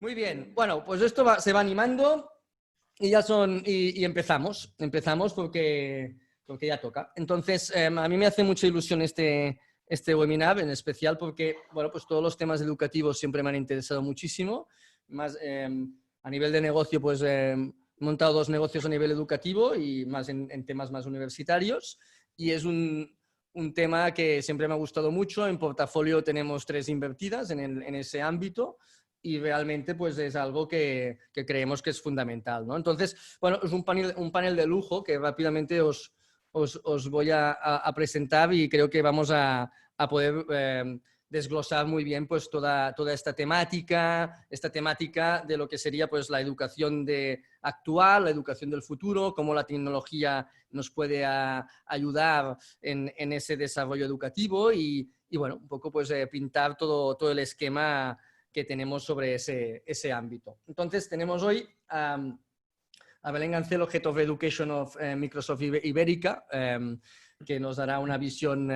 Muy bien. Bueno, pues esto se va animando y ya empezamos. Empezamos porque ya toca. Entonces, a mí me hace mucha ilusión este webinar, en especial porque, bueno, pues todos los temas educativos siempre me han interesado muchísimo. Más a nivel de negocio, pues he montado 2 negocios a nivel educativo y más en temas más universitarios. Y es un tema que siempre me ha gustado mucho. En portafolio tenemos 3 invertidas en ese ámbito. Y realmente pues es algo que creemos que es fundamental, ¿no? Entonces, bueno, es un panel de lujo que rápidamente os voy a presentar y creo que vamos a poder desglosar muy bien pues toda esta temática de lo que sería pues la educación actual, la educación del futuro, cómo la tecnología nos puede ayudar en ese desarrollo educativo y bueno, un poco pues pintar todo el esquema que tenemos sobre ese ámbito. Entonces, tenemos hoy a Belén Gancelo, Head of Education of Microsoft Ibérica, que nos dará una visión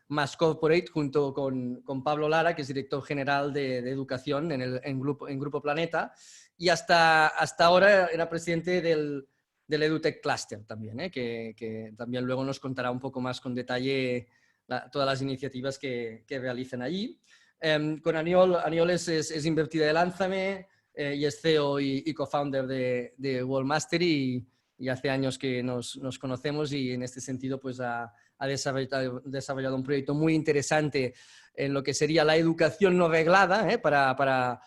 más corporate junto con Pablo Lara, que es director general de educación en Grupo Planeta, y hasta ahora era presidente del EduTech Cluster también, que también luego nos contará un poco más con detalle todas las iniciativas que realizan allí. Con Aniol es invertida de Lánzame y es CEO y co-founder de Worldmaster y hace años que nos conocemos y en este sentido pues ha desarrollado un proyecto muy interesante en lo que sería la educación no reglada para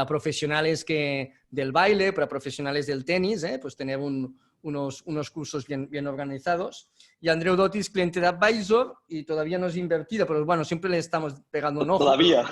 profesionales del baile, para profesionales del tenis, pues tener unos cursos bien organizados. Y Andreu Dotis, cliente de Advisor, y todavía no es invertida, pero bueno, siempre le estamos pegando un ojo. Todavía.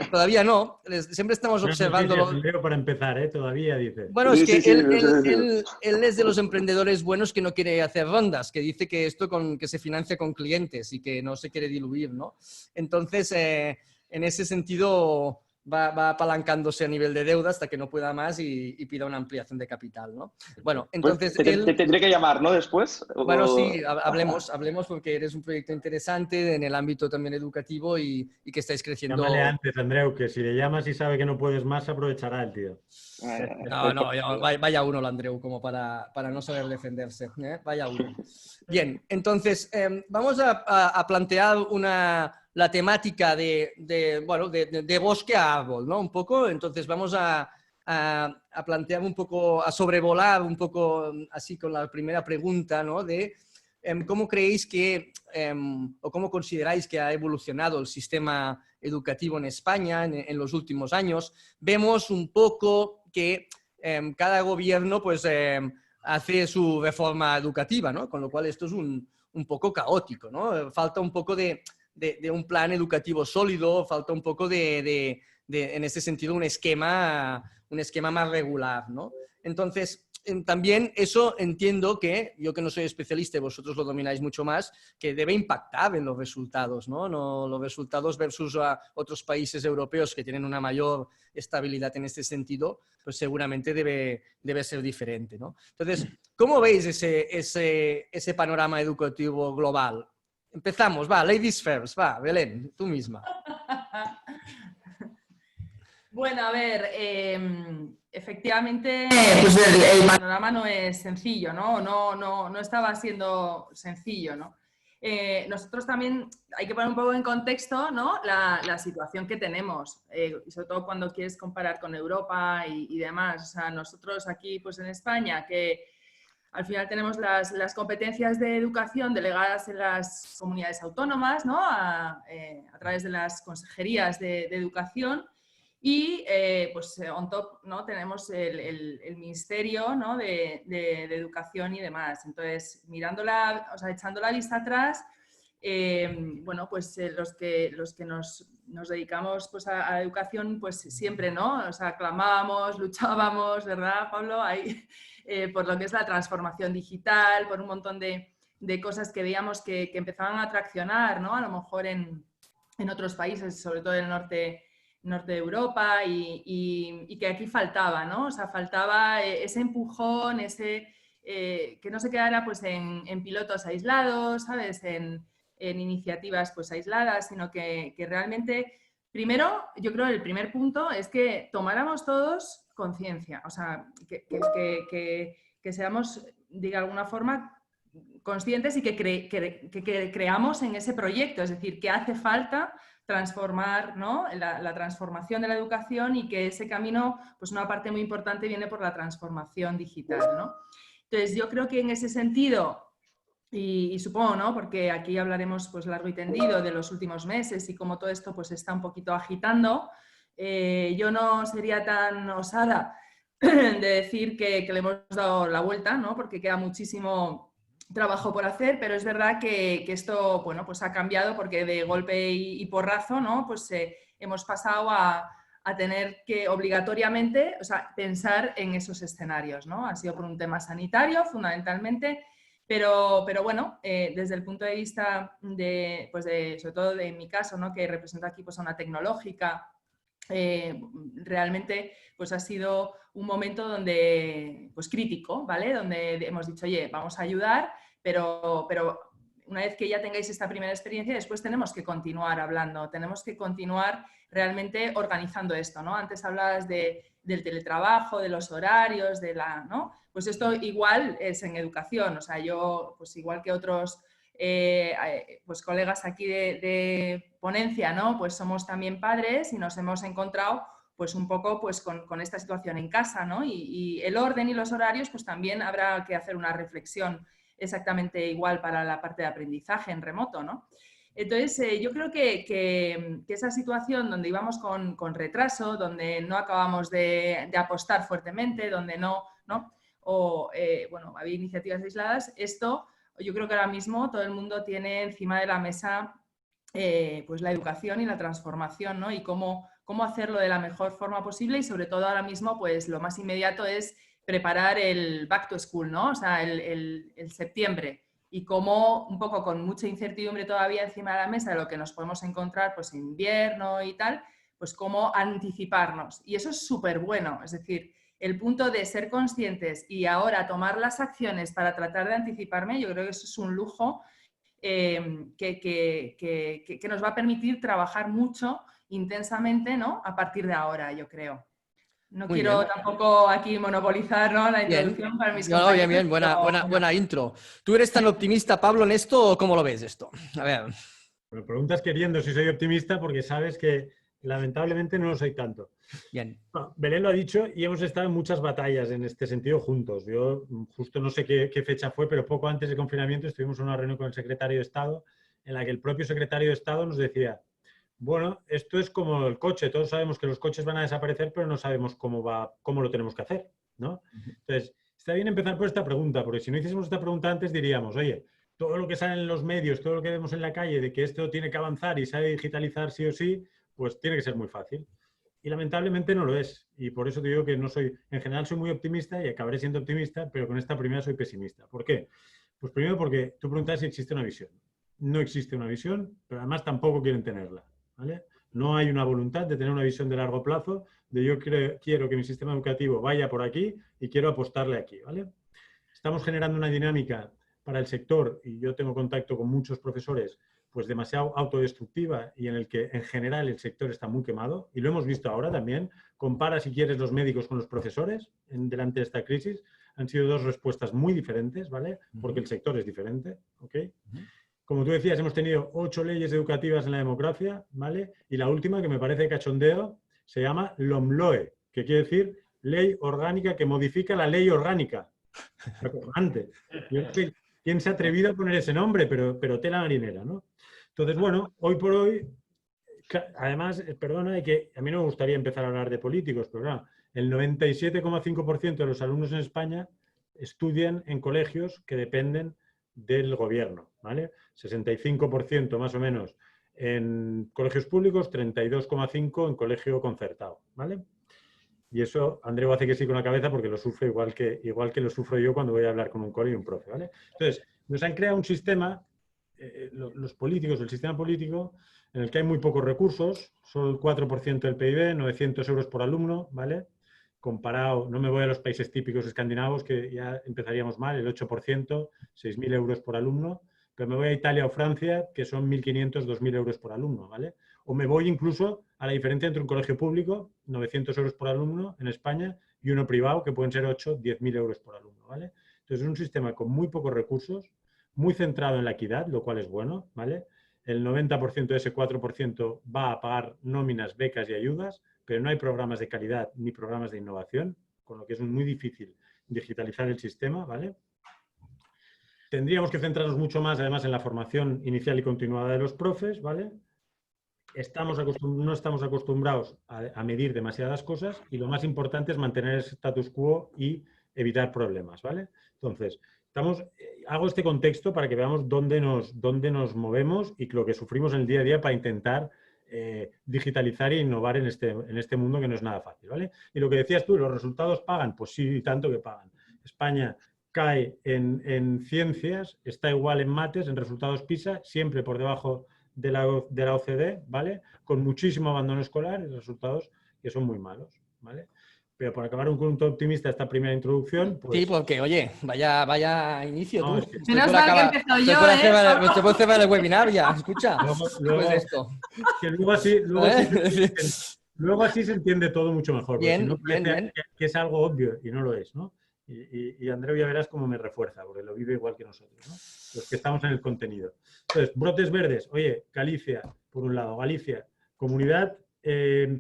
Todavía no, siempre estamos observándolo. Andreu, para empezar, todavía dice. Bueno, es que Sí, él es de los emprendedores buenos que no quiere hacer rondas, que dice que esto que se financia con clientes y que no se quiere diluir, ¿no? Entonces, en ese sentido, va apalancándose a nivel de deuda hasta que no pueda más y pida una ampliación de capital, ¿no? Bueno, entonces pues te tendré que llamar, ¿no? Después. Bueno, sí, hablemos porque eres un proyecto interesante en el ámbito también educativo y que estáis creciendo. Llámale antes, Andreu, que si le llamas y sabe que no puedes más, aprovechará el tío. No, vaya uno, Andreu, como para no saber defenderse. Vaya uno. Bien, entonces vamos a plantear la temática de bosque a árbol, ¿no? Un poco, entonces vamos a plantear un poco, a sobrevolar un poco así con la primera pregunta, ¿no? De cómo creéis que, o cómo consideráis que ha evolucionado el sistema educativo en España en los últimos años. Vemos un poco que cada gobierno pues hace su reforma educativa, ¿no? Con lo cual esto es un poco caótico, ¿no? Falta un poco de un plan educativo sólido, falta un poco en ese sentido un esquema más regular, ¿no? Entonces, también eso entiendo que, yo que no soy especialista y vosotros lo domináis mucho más, que debe impactar en los resultados, ¿no? Los resultados versus a otros países europeos que tienen una mayor estabilidad en este sentido, pues seguramente debe ser diferente, ¿no? Entonces, ¿cómo veis ese panorama educativo global? Empezamos, va, ladies first, va, Belén, tú misma. Bueno, a ver, efectivamente, pues el panorama no es sencillo, ¿no? No estaba siendo sencillo, ¿no? Nosotros también hay que poner un poco en contexto, ¿no? La situación que tenemos, y sobre todo cuando quieres comparar con Europa y demás. O sea, nosotros aquí, pues en España, que al final tenemos las competencias de educación delegadas en las comunidades autónomas, ¿no? A través de las consejerías de educación. Y pues on top, ¿no? Tenemos el Ministerio, ¿no? de Educación y demás. Entonces, echando la vista atrás, bueno, pues los que nos dedicamos pues, a la educación, pues siempre, ¿no? O sea, clamábamos, luchábamos, ¿verdad, Pablo? Ahí, por lo que es la transformación digital, por un montón de cosas que veíamos que empezaban a traccionar, ¿no? A lo mejor en otros países, sobre todo en el norte de Europa y que aquí faltaba, ¿no? O sea, faltaba ese empujón, que no se quedara pues en pilotos aislados, ¿sabes? En iniciativas pues aisladas, sino que realmente Primero, yo creo que el primer punto es que tomáramos todos conciencia, o sea, que seamos, de alguna forma, conscientes y que creamos en ese proyecto, es decir, que hace falta transformar, ¿no? la transformación de la educación y que ese camino, pues una parte muy importante viene por la transformación digital, ¿no? Entonces, yo creo que en ese sentido, y supongo, ¿no? Porque aquí hablaremos pues largo y tendido de los últimos meses y cómo todo esto pues está un poquito agitando, yo no sería tan osada de decir que le hemos dado la vuelta, ¿no? Porque queda muchísimo trabajo por hacer, pero es verdad que esto, bueno, pues ha cambiado porque de golpe y porrazo, ¿no? Pues hemos pasado a tener que obligatoriamente, o sea, pensar en esos escenarios, ¿no? Ha sido por un tema sanitario, fundamentalmente, pero bueno, desde el punto de vista de, pues sobre todo de mi caso, ¿no? Que representa aquí pues, a una tecnológica, realmente pues ha sido un momento donde, pues crítico, ¿vale? Donde hemos dicho, oye, vamos a ayudar, pero una vez que ya tengáis esta primera experiencia, después tenemos que continuar hablando, tenemos que continuar realmente organizando esto, ¿no? Antes hablabas del teletrabajo, de los horarios, de la, ¿no? Pues esto igual es en educación, o sea, yo, pues igual que otros pues colegas aquí de ponencia, ¿no? Pues somos también padres y nos hemos encontrado pues un poco pues con esta situación en casa, ¿no? Y el orden y los horarios, pues también habrá que hacer una reflexión exactamente igual para la parte de aprendizaje en remoto, ¿no? Entonces, yo creo que esa situación donde íbamos con retraso, donde no acabamos de apostar fuertemente, donde no, o bueno, había iniciativas aisladas, esto yo creo que ahora mismo todo el mundo tiene encima de la mesa pues la educación y la transformación, ¿no? Y cómo hacerlo de la mejor forma posible y sobre todo ahora mismo pues lo más inmediato es preparar el back to school, ¿no? O sea, el septiembre y cómo un poco con mucha incertidumbre todavía encima de la mesa de lo que nos podemos encontrar pues en invierno y tal, pues cómo anticiparnos. Y eso es súper bueno, es decir, el punto de ser conscientes y ahora tomar las acciones para tratar de anticiparme, yo creo que eso es un lujo que nos va a permitir trabajar mucho, intensamente, ¿no? A partir de ahora, yo creo. No Muy quiero bien. tampoco aquí monopolizar, ¿no? La Bien. introducción para mis No, bien, compañeros. bien. Buena, Pero, buena, buena intro. ¿Tú eres tan optimista, Pablo, en esto o cómo lo ves esto? A ver. Me preguntas queriendo si soy optimista porque sabes que lamentablemente no lo soy tanto. Bien. Bueno, Belén lo ha dicho y hemos estado en muchas batallas en este sentido juntos. Yo justo no sé qué fecha fue, pero poco antes del confinamiento estuvimos en una reunión con el secretario de Estado en la que el propio secretario de Estado nos decía, bueno, esto es como el coche, todos sabemos que los coches van a desaparecer, pero no sabemos cómo lo tenemos que hacer, ¿no? Entonces, está bien empezar por esta pregunta, porque si no hiciésemos esta pregunta antes diríamos, oye, todo lo que sale en los medios, todo lo que vemos en la calle de que esto tiene que avanzar y se ha de digitalizar sí o sí, pues tiene que ser muy fácil. Y lamentablemente no lo es. Y por eso te digo que no soy, en general soy muy optimista y acabaré siendo optimista, pero con esta primera soy pesimista. ¿Por qué? Pues primero porque tú preguntas si existe una visión. No existe una visión, pero además tampoco quieren tenerla, ¿vale? No hay una voluntad de tener una visión de largo plazo, de yo quiero que mi sistema educativo vaya por aquí y quiero apostarle aquí, ¿vale? Estamos generando una dinámica para el sector, y yo tengo contacto con muchos profesores, pues demasiado autodestructiva y en el que en general el sector está muy quemado, y lo hemos visto ahora también. Compara si quieres los médicos con los profesores delante de esta crisis. Han sido dos respuestas muy diferentes, ¿vale? Porque el sector es diferente, ¿ok? Como tú decías, hemos tenido 8 leyes educativas en la democracia, ¿vale? Y la última, que me parece cachondeo, se llama LOMLOE, que quiere decir Ley Orgánica que modifica la ley orgánica. Acojonante. Yo no sé quién se ha atrevido a poner ese nombre, pero tela marinera, ¿no? Entonces, bueno, hoy por hoy, además, perdona, que a mí no me gustaría empezar a hablar de políticos, pero claro, el 97,5% de los alumnos en España estudian en colegios que dependen del gobierno, ¿vale? 65% más o menos en colegios públicos, 32,5% en colegio concertado, ¿vale? Y eso, Andreu hace que sí con la cabeza porque lo sufre igual que lo sufro yo cuando voy a hablar con un cole y un profe, ¿vale? Entonces, nos han creado un sistema, los políticos, el sistema político, en el que hay muy pocos recursos, solo el 4% del PIB, 900 euros por alumno, ¿vale? Comparado, no me voy a los países típicos escandinavos, que ya empezaríamos mal, el 8%, 6.000 euros por alumno, pero me voy a Italia o Francia, que son 1.500, 2.000 euros por alumno, ¿vale? O me voy incluso a la diferencia entre un colegio público, 900 euros por alumno en España, y uno privado, que pueden ser 8, 10.000 euros por alumno, ¿vale? Entonces es un sistema con muy pocos recursos, muy centrado en la equidad, lo cual es bueno, ¿vale? El 90% de ese 4% va a pagar nóminas, becas y ayudas, pero no hay programas de calidad ni programas de innovación, con lo que es muy difícil digitalizar el sistema, ¿vale? Tendríamos que centrarnos mucho más, además, en la formación inicial y continuada de los profes, ¿vale? No estamos acostumbrados a medir demasiadas cosas y lo más importante es mantener el status quo y evitar problemas, ¿vale? Entonces, hago este contexto para que veamos dónde nos movemos y lo que sufrimos en el día a día para intentar digitalizar e innovar en este mundo que no es nada fácil, ¿vale? Y lo que decías tú, ¿los resultados pagan? Pues sí, tanto que pagan. España cae en ciencias, está igual en mates, en resultados PISA, siempre por debajo de la OCDE, ¿vale? Con muchísimo abandono escolar y resultados que son muy malos, ¿vale? Pero por acabar un punto optimista esta primera introducción, pues... Sí, porque, oye, vaya inicio tú. No, es que... Menos mal que empezó yo, Estoy por cerrar el webinar ya, escucha. Luego, Pues esto. Que luego así se entiende todo mucho mejor. Bien, si no bien, bien. que es algo obvio y no lo es, ¿no? Y Andreu ya verás cómo me refuerza, porque lo vive igual que nosotros, ¿no? Los que estamos en el contenido. Entonces, brotes verdes. Oye, Galicia, por un lado, Galicia, comunidad,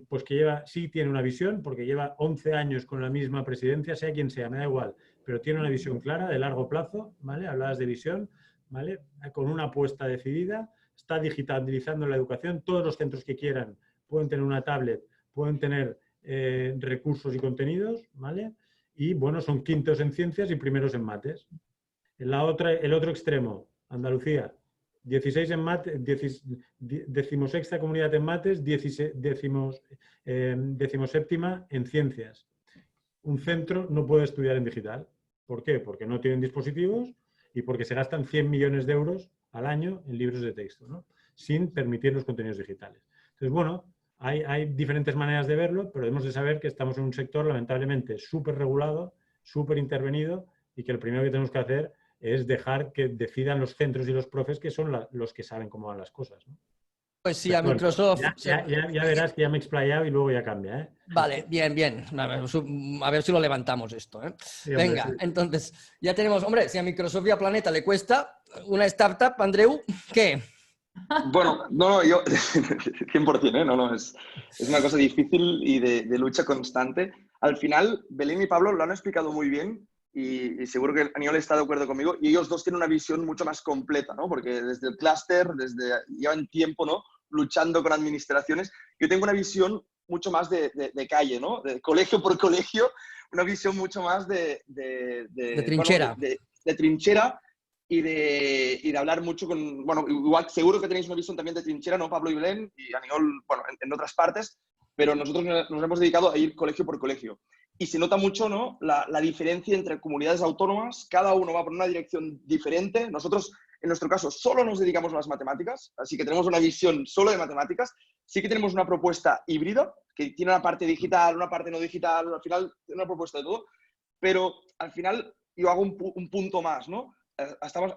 pues que sí tiene una visión, porque lleva 11 años con la misma presidencia, sea quien sea, me da igual, pero tiene una visión clara de largo plazo, ¿vale? Hablabas de visión, ¿vale? Con una apuesta decidida, está digitalizando la educación, todos los centros que quieran pueden tener una tablet, pueden tener recursos y contenidos, ¿vale? Y, bueno, son quintos en ciencias y primeros en mates. El otro extremo, Andalucía, 16 en mates, 16ª comunidad en mates, 17ª en ciencias. Un centro no puede estudiar en digital. ¿Por qué? Porque no tienen dispositivos y porque se gastan 100 millones de euros al año en libros de texto, ¿no? Sin permitir los contenidos digitales. Entonces, bueno, hay diferentes maneras de verlo, pero debemos de saber que estamos en un sector lamentablemente súper regulado, súper intervenido y que lo primero que tenemos que hacer es dejar que decidan los centros y los profes, que son los que saben cómo van las cosas, ¿no? Pues sí, a Microsoft... Ya verás que ya me he explayado y luego ya cambia, ¿eh? Vale, bien, bien. A ver si lo levantamos esto, ¿eh? Sí, hombre, venga, sí. Entonces, ya tenemos... Hombre, si a Microsoft y a Planeta le cuesta una startup, Andreu, ¿qué? Bueno, no, yo 100%, ¿eh? No, es una cosa difícil y de lucha constante. Al final, Belén y Pablo lo han explicado muy bien y seguro que Aniol está de acuerdo conmigo y ellos dos tienen una visión mucho más completa, ¿no? Porque desde el clúster, llevan tiempo, ¿no? Luchando con administraciones. Yo tengo una visión mucho más de calle, ¿no? De colegio por colegio, una visión mucho más de trinchera. Bueno, de trinchera. Y de hablar mucho con... Bueno, igual seguro que tenéis una visión también de trinchera, ¿no? Pablo y Belén y Aniol, bueno, en otras partes, pero nosotros nos hemos dedicado a ir colegio por colegio. Y se nota mucho, ¿no? La diferencia entre comunidades autónomas, cada uno va por una dirección diferente. Nosotros, en nuestro caso, solo nos dedicamos a las matemáticas, así que tenemos una visión solo de matemáticas. Sí que tenemos una propuesta híbrida, que tiene una parte digital, una parte no digital, al final una propuesta de todo, pero al final yo hago un punto más, ¿no?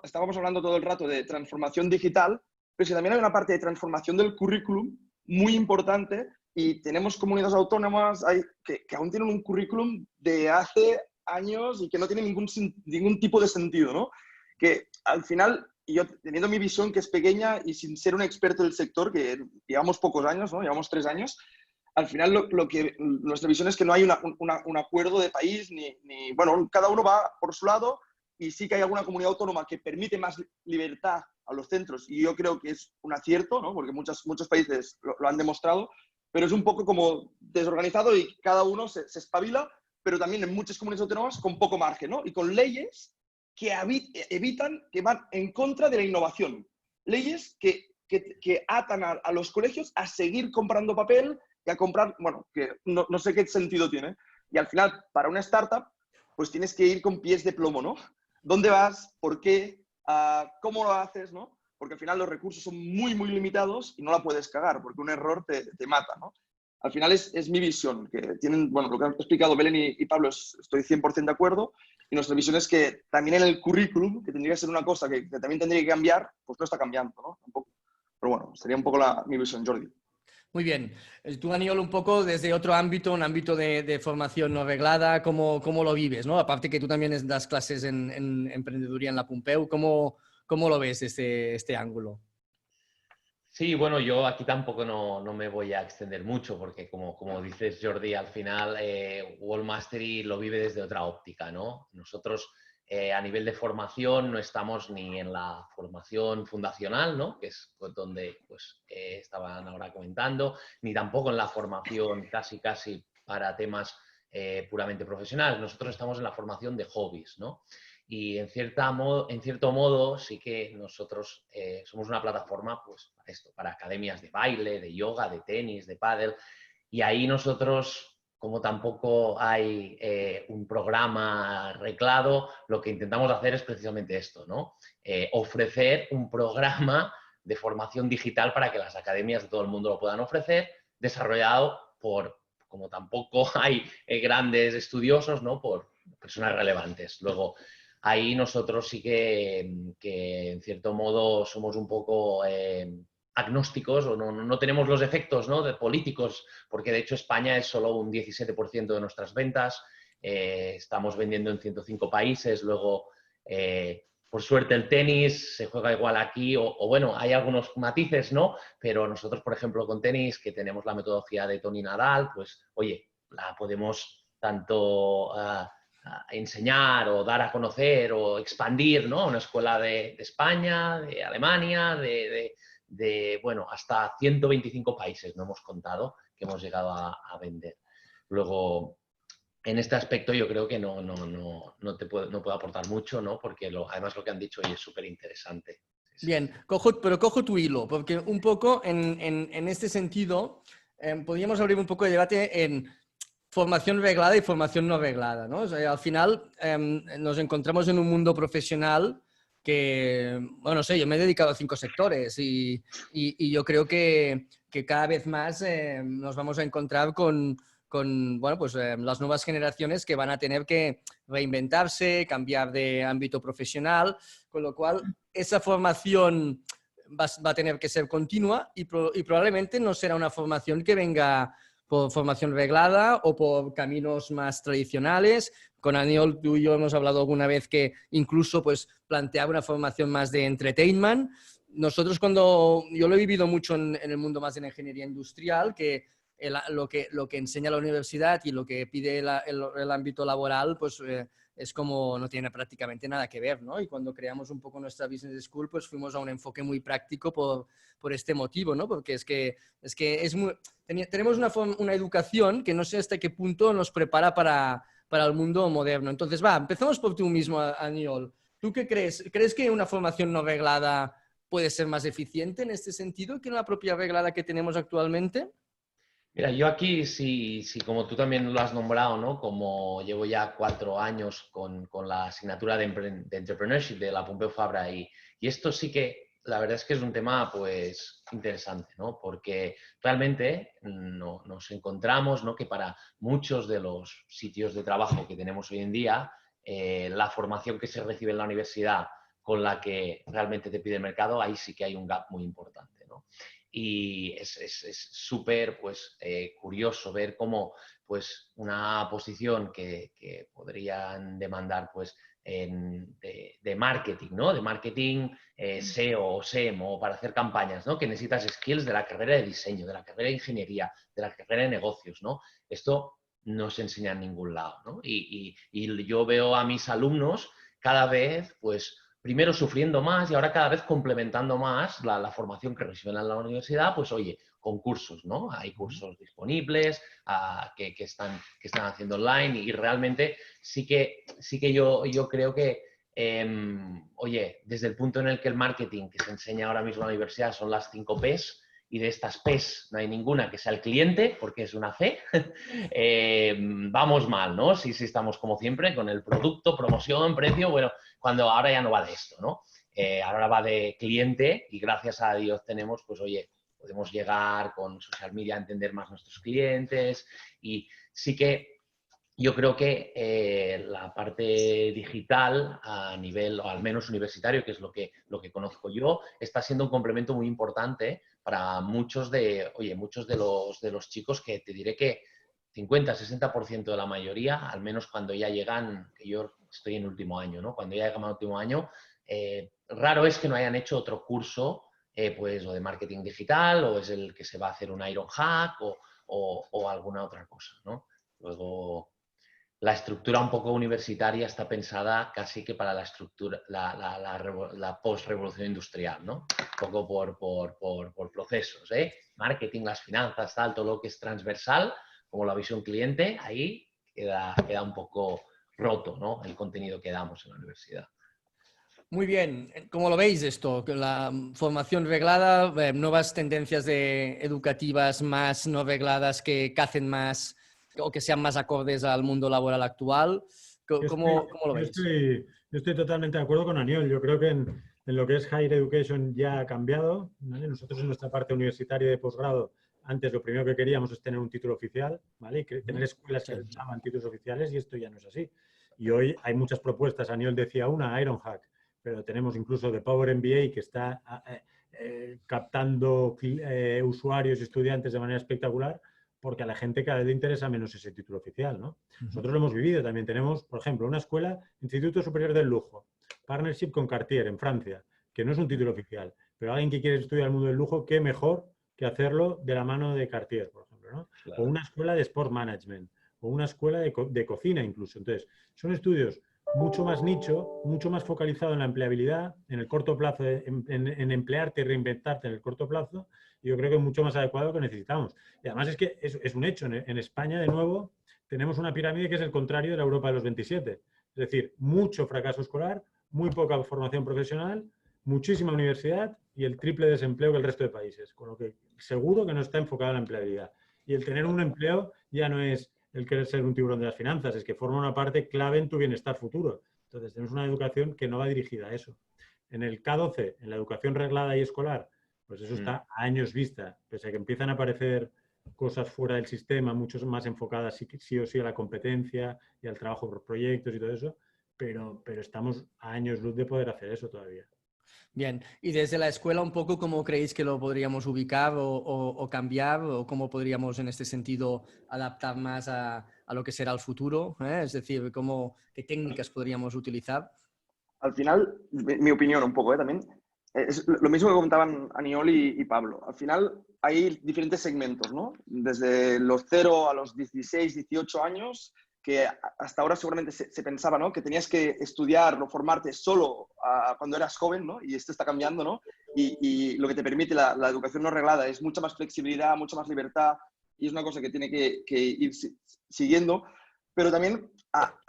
Estábamos hablando todo el rato de transformación digital, pero si también hay una parte de transformación del currículum muy importante y tenemos comunidades autónomas que aún tienen un currículum de hace años y que no tiene ningún tipo de sentido, ¿no? Que al final, yo teniendo mi visión que es pequeña y sin ser un experto del sector, que llevamos pocos años, ¿no? Llevamos 3 años, al final nuestra visión es que no hay un acuerdo de país bueno, cada uno va por su lado. Y sí que hay alguna comunidad autónoma que permite más libertad a los centros y yo creo que es un acierto, ¿no? Porque muchos países lo han demostrado, pero es un poco como desorganizado y cada uno se espabila, pero también en muchas comunidades autónomas con poco margen, ¿no? Y con leyes que evitan, que van en contra de la innovación. Leyes que atan a los colegios a seguir comprando papel y a comprar, bueno, que no sé qué sentido tiene. Y al final, para una startup, pues tienes que ir con pies de plomo, ¿no? ¿Dónde vas? ¿Por qué? ¿Cómo lo haces? ¿No? Porque al final los recursos son muy, muy limitados y no la puedes cagar, porque un error te mata, ¿no? al final es mi visión, que tienen, bueno, lo que han explicado Belén y Pablo, estoy 100% de acuerdo, y nuestra visión es que también en el currículum, que tendría que ser una cosa que también tendría que cambiar, pues no está cambiando, ¿no? Tampoco. Pero bueno, sería un poco mi visión, Jordi. Muy bien. Tú, Aniol, un poco desde otro ámbito, un ámbito de formación no reglada, ¿cómo lo vives, ¿no? Aparte que tú también das clases en emprendeduría en la Pompeu, ¿cómo lo ves desde este ángulo? Sí, bueno, yo aquí tampoco no me voy a extender mucho porque como dices, Jordi, al final World Mastery lo vive desde otra óptica, ¿no? Nosotros a nivel de formación no estamos ni en la formación fundacional, ¿no? Que es pues, donde pues, estaban ahora comentando, ni tampoco en la formación casi para temas puramente profesionales. Nosotros estamos en la formación de hobbies, ¿no? Y en cierto modo sí que nosotros somos una plataforma pues, para esto, para academias de baile, de yoga, de tenis, de pádel. Y ahí nosotros, como tampoco hay un programa arreglado, lo que intentamos hacer es precisamente esto, ¿no? Ofrecer un programa de formación digital para que las academias de todo el mundo lo puedan ofrecer, desarrollado por, como tampoco hay grandes estudiosos, ¿no? Por personas relevantes. Luego, ahí nosotros sí que en cierto modo somos un poco agnósticos o no tenemos los efectos, ¿no? de políticos, porque de hecho España es solo un 17% de nuestras ventas, estamos vendiendo en 105 países, luego por suerte el tenis se juega igual aquí o bueno, hay algunos matices, ¿no? Pero nosotros, por ejemplo, con tenis, que tenemos la metodología de Tony Nadal, pues oye, la podemos tanto enseñar o dar a conocer o expandir, ¿no? Una escuela de España, de Alemania, bueno, hasta 125 países no hemos contado que hemos llegado a vender. Luego, en este aspecto yo creo que no puedo aportar mucho, ¿no? Porque además lo que han dicho hoy es súper interesante. Bien, pero cojo tu hilo, porque un poco en este sentido podríamos abrir un poco de debate en formación reglada y formación no reglada, ¿no? O sea, al final nos encontramos en un mundo profesional que, bueno, no sé, yo me he dedicado a 5 sectores y yo creo que cada vez más nos vamos a encontrar con bueno, pues, las nuevas generaciones que van a tener que reinventarse, cambiar de ámbito profesional, con lo cual esa formación va a tener que ser continua y probablemente no será una formación que venga por formación reglada o por caminos más tradicionales. Con Aniol, tú y yo hemos hablado alguna vez que incluso pues, planteaba una formación más de entertainment. Nosotros yo lo he vivido mucho en el mundo más de la ingeniería industrial, que lo que enseña la universidad y lo que pide el ámbito laboral, pues es como no tiene prácticamente nada que ver, ¿no? Y cuando creamos un poco nuestra Business School, pues fuimos a un enfoque muy práctico por este motivo, ¿no? Porque tenemos una educación que no sé hasta qué punto nos prepara para el mundo moderno. Entonces, empezamos por tú mismo, Aniol. ¿Tú qué crees? ¿Crees que una formación no reglada puede ser más eficiente en este sentido que la propia reglada que tenemos actualmente? Mira, yo aquí, sí, como tú también lo has nombrado, ¿no? Como llevo ya 4 años con la asignatura de Entrepreneurship de la Pompeu Fabra y esto sí que, la verdad es que es un tema, pues, interesante, ¿no? Porque realmente nos encontramos, ¿no? Que para muchos de los sitios de trabajo que tenemos hoy en día, la formación que se recibe en la universidad con la que realmente te pide el mercado, ahí sí que hay un gap muy importante, ¿no? Y es súper pues, curioso ver cómo pues, una posición que podrían demandar pues, de marketing, ¿no? De marketing SEO o SEM o para hacer campañas, ¿no? Que necesitas skills de la carrera de diseño, de la carrera de ingeniería, de la carrera de negocios, ¿no? Esto no se enseña en ningún lado, ¿no? Y yo veo a mis alumnos cada vez, pues, primero sufriendo más y ahora cada vez complementando más la formación que reciben en la universidad, pues oye, con cursos, ¿no? Hay cursos disponibles que están haciendo online y realmente sí que yo creo que, oye, desde el punto en el que el marketing que se enseña ahora mismo en la universidad son las 5 Ps, y de estas P's no hay ninguna que sea el cliente, porque es una C, vamos mal, ¿no? Sí, estamos como siempre con el producto, promoción, precio, bueno, cuando ahora ya no va de esto, ¿no? Ahora va de cliente y gracias a Dios tenemos, pues oye, podemos llegar con social media a entender más nuestros clientes y sí que yo creo que la parte digital a nivel, o al menos universitario, que es lo que conozco yo, está siendo un complemento muy importante para muchos de los chicos que te diré que 50-60% de la mayoría, al menos cuando ya llegan, que yo estoy en último año, ¿no? Cuando ya llegan al último año, raro es que no hayan hecho otro curso, pues o de marketing digital, o es el que se va a hacer un Ironhack o alguna otra cosa, ¿no? Luego, la estructura un poco universitaria está pensada casi que para la estructura, la post-revolución industrial, ¿no? Un poco por procesos, ¿eh? Marketing, las finanzas, tal, todo lo que es transversal, como la visión cliente, ahí queda un poco roto, ¿no? El contenido que damos en la universidad. Muy bien, ¿cómo lo veis esto? La formación reglada, nuevas tendencias educativas más no regladas que hacen más o que sean más acordes al mundo laboral actual. ¿Cómo lo veis? Yo estoy totalmente de acuerdo con Aniol. Yo creo que en lo que es Higher Education ya ha cambiado, ¿vale? Nosotros en nuestra parte universitaria de posgrado, antes lo primero que queríamos es tener un título oficial, ¿vale? Y tener escuelas que daban títulos oficiales y esto ya no es así. Y hoy hay muchas propuestas. Aniol decía una, Ironhack, pero tenemos incluso The Power MBA que está captando usuarios y estudiantes de manera espectacular, porque a la gente cada vez le interesa menos ese título oficial, ¿no? Nosotros lo hemos vivido también. Tenemos, por ejemplo, una escuela, Instituto Superior del Lujo, partnership con Cartier en Francia, que no es un título oficial, pero alguien que quiere estudiar el mundo del lujo, qué mejor que hacerlo de la mano de Cartier, por ejemplo, ¿no? Claro. O una escuela de Sport Management, o una escuela de cocina incluso. Entonces, son estudios mucho más nicho, mucho más focalizado en la empleabilidad, en el corto plazo, en emplearte y reinventarte en el corto plazo, y yo creo que es mucho más adecuado que necesitamos. Y además es que es un hecho, en España, de nuevo, tenemos una pirámide que es el contrario de la Europa de los 27. Es decir, mucho fracaso escolar, muy poca formación profesional, muchísima universidad y el triple desempleo que el resto de países. Con lo que seguro que no está enfocado en la empleabilidad. Y el tener un empleo ya no es el querer ser un tiburón de las finanzas, es que forma una parte clave en tu bienestar futuro. Entonces, tenemos una educación que no va dirigida a eso. En el K12, en la educación reglada y escolar, pues eso está a años vista, pese a que empiezan a aparecer cosas fuera del sistema, mucho más enfocadas sí o sí a la competencia y al trabajo por proyectos y todo eso, pero estamos a años luz de poder hacer eso todavía. Bien, y desde la escuela un poco, ¿cómo creéis que lo podríamos ubicar o cambiar? ¿O cómo podríamos en este sentido adaptar más a lo que será el futuro? Es decir, ¿qué técnicas podríamos utilizar? Al final, mi opinión un poco, también, es lo mismo que comentaban Aniol y Pablo. Al final hay diferentes segmentos, ¿no? Desde los 0 a los 16, 18 años, que hasta ahora seguramente se pensaba, ¿no? Que tenías que estudiar o formarte solo cuando eras joven, ¿no? Y esto está cambiando, ¿no? Y lo que te permite la educación no reglada es mucha más flexibilidad, mucha más libertad, y es una cosa que tiene que ir siguiendo. Pero también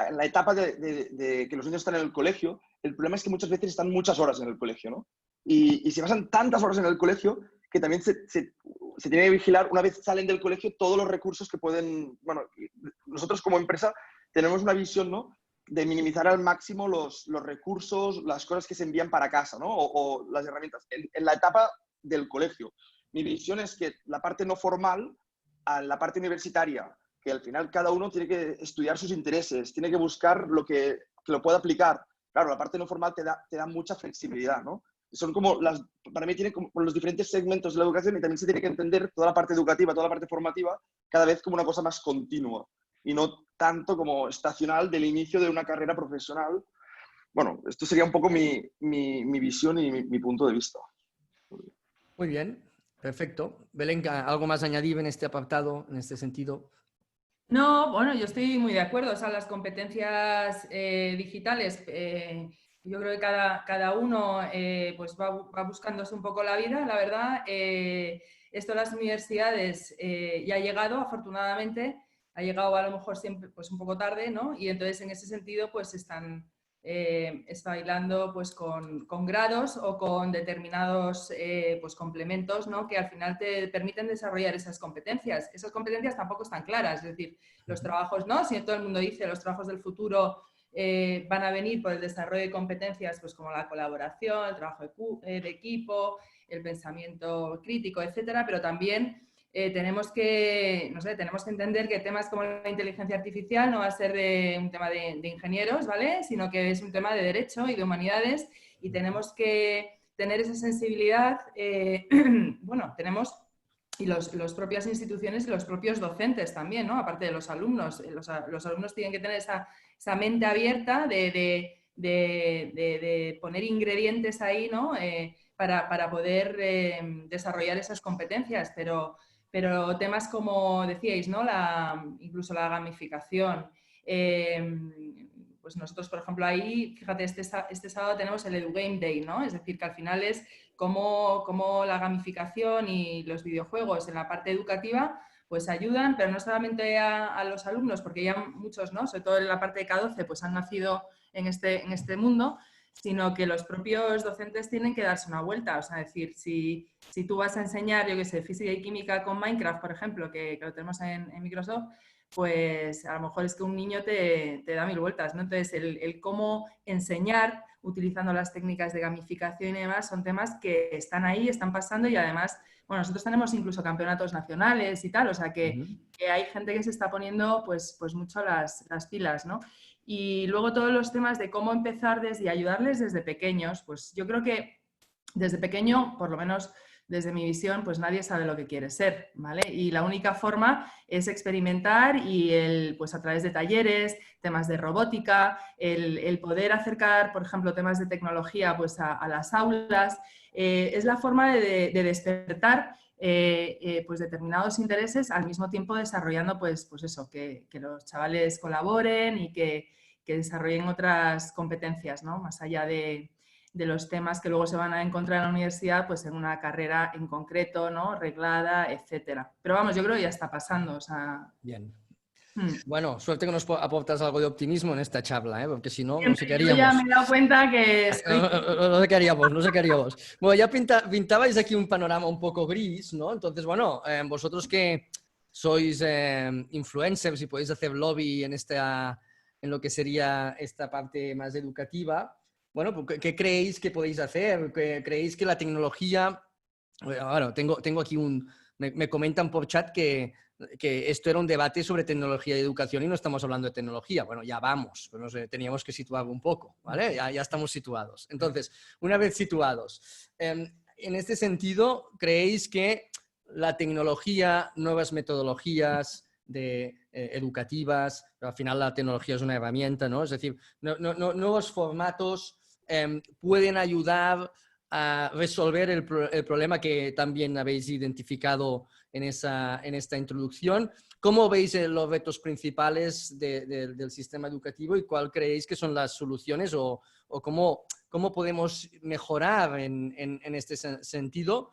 en la etapa de que los niños están en el colegio, el problema es que muchas veces están muchas horas en el colegio, ¿no? Y se pasan tantas horas en el colegio que también se tiene que vigilar, una vez salen del colegio, todos los recursos que pueden... Bueno, nosotros como empresa tenemos una visión, ¿no?, de minimizar al máximo los recursos, las cosas que se envían para casa, ¿no? O las herramientas. En la etapa del colegio, mi visión es que la parte no formal, a la parte universitaria, que al final cada uno tiene que estudiar sus intereses, tiene que buscar lo que lo pueda aplicar. Claro, la parte no formal te da mucha flexibilidad, ¿no? Son como para mí tienen como los diferentes segmentos de la educación y también se tiene que entender toda la parte educativa, toda la parte formativa, cada vez como una cosa más continua y no tanto como estacional del inicio de una carrera profesional. Bueno, esto sería un poco mi visión y mi punto de vista. Muy bien, perfecto. Belén, ¿algo más añadir en este apartado, en este sentido? No, bueno, yo estoy muy de acuerdo. O sea, las competencias digitales, yo creo que cada uno pues va buscándose un poco la vida, la verdad. Esto a las universidades ya ha llegado, afortunadamente, ha llegado a lo mejor siempre pues un poco tarde, ¿no? Y entonces en ese sentido pues están espabilando pues con grados o con determinados pues complementos, ¿no?, que al final te permiten desarrollar esas competencias. Esas competencias tampoco están claras, es decir, los trabajos, ¿no?, si todo el mundo dice los trabajos del futuro van a venir por el desarrollo de competencias pues como la colaboración, el trabajo de equipo, el pensamiento crítico, etcétera, pero también tenemos que, no sé, tenemos que entender que temas como la inteligencia artificial no va a ser un tema de ingenieros, ¿vale? Sino que es un tema de derecho y de humanidades y tenemos que tener esa sensibilidad. Bueno, tenemos, y las propias instituciones y los propios docentes también, ¿no? Aparte de los alumnos. Los alumnos tienen que tener esa mente abierta de poner ingredientes ahí, ¿no? Para poder desarrollar esas competencias, pero temas como decíais, ¿no? Incluso la gamificación. Pues nosotros, por ejemplo, ahí, fíjate, este sábado tenemos el EduGame Day, ¿no? Es decir, que al final es cómo la gamificación y los videojuegos en la parte educativa pues ayudan, pero no solamente a los alumnos, porque ya muchos, ¿no? Sobre todo en la parte de K12, pues han nacido en este mundo, sino que los propios docentes tienen que darse una vuelta. O sea, es decir, si tú vas a enseñar, yo qué sé, física y química con Minecraft, por ejemplo, que lo tenemos en Microsoft, pues a lo mejor es que un niño te da 1000 vueltas, ¿no? Entonces, el cómo enseñar utilizando las técnicas de gamificación y demás son temas que están ahí, están pasando y además, bueno, nosotros tenemos incluso campeonatos nacionales y tal, o sea que hay gente que se está poniendo pues mucho las pilas, ¿no? Y luego todos los temas de cómo empezar y ayudarles desde pequeños, pues yo creo que desde pequeño, por lo menos desde mi visión, pues nadie sabe lo que quiere ser, ¿vale? Y la única forma es experimentar y pues a través de talleres, temas de robótica, el poder acercar, por ejemplo, temas de tecnología pues a las aulas, es la forma de despertar pues determinados intereses al mismo tiempo desarrollando pues eso, que los chavales colaboren y que desarrollen otras competencias, ¿no? Más allá de los temas que luego se van a encontrar en la universidad, pues en una carrera en concreto, ¿no? Reglada, etcétera. Pero vamos, yo creo que ya está pasando, o sea... Bien. Bueno, suerte que nos aportas algo de optimismo en esta charla, ¿eh? Porque si no, no sé qué Yo haríamos. ya me he dado cuenta que estoy... No sé qué haríamos, no sé qué haríamos. Bueno, ya pintabais aquí un panorama un poco gris, ¿no? Entonces, bueno, vosotros que sois influencers y podéis hacer lobby en lo que sería esta parte más educativa, bueno, pues, ¿qué creéis que podéis hacer? ¿Creéis que la tecnología... Bueno, tengo aquí me comentan por chat que esto era un debate sobre tecnología y educación y no estamos hablando de tecnología. Bueno, ya vamos, pero no sé, teníamos que situar un poco, ¿vale? Ya estamos situados. Entonces, una vez situados, en este sentido, ¿creéis que la tecnología, nuevas metodologías educativas, pero al final la tecnología es una herramienta, ¿no? Es decir, nuevos formatos pueden ayudar a resolver el problema que también habéis identificado en esta introducción? ¿Cómo veis los retos principales del sistema educativo y cuál creéis que son las soluciones o cómo podemos mejorar en este sentido,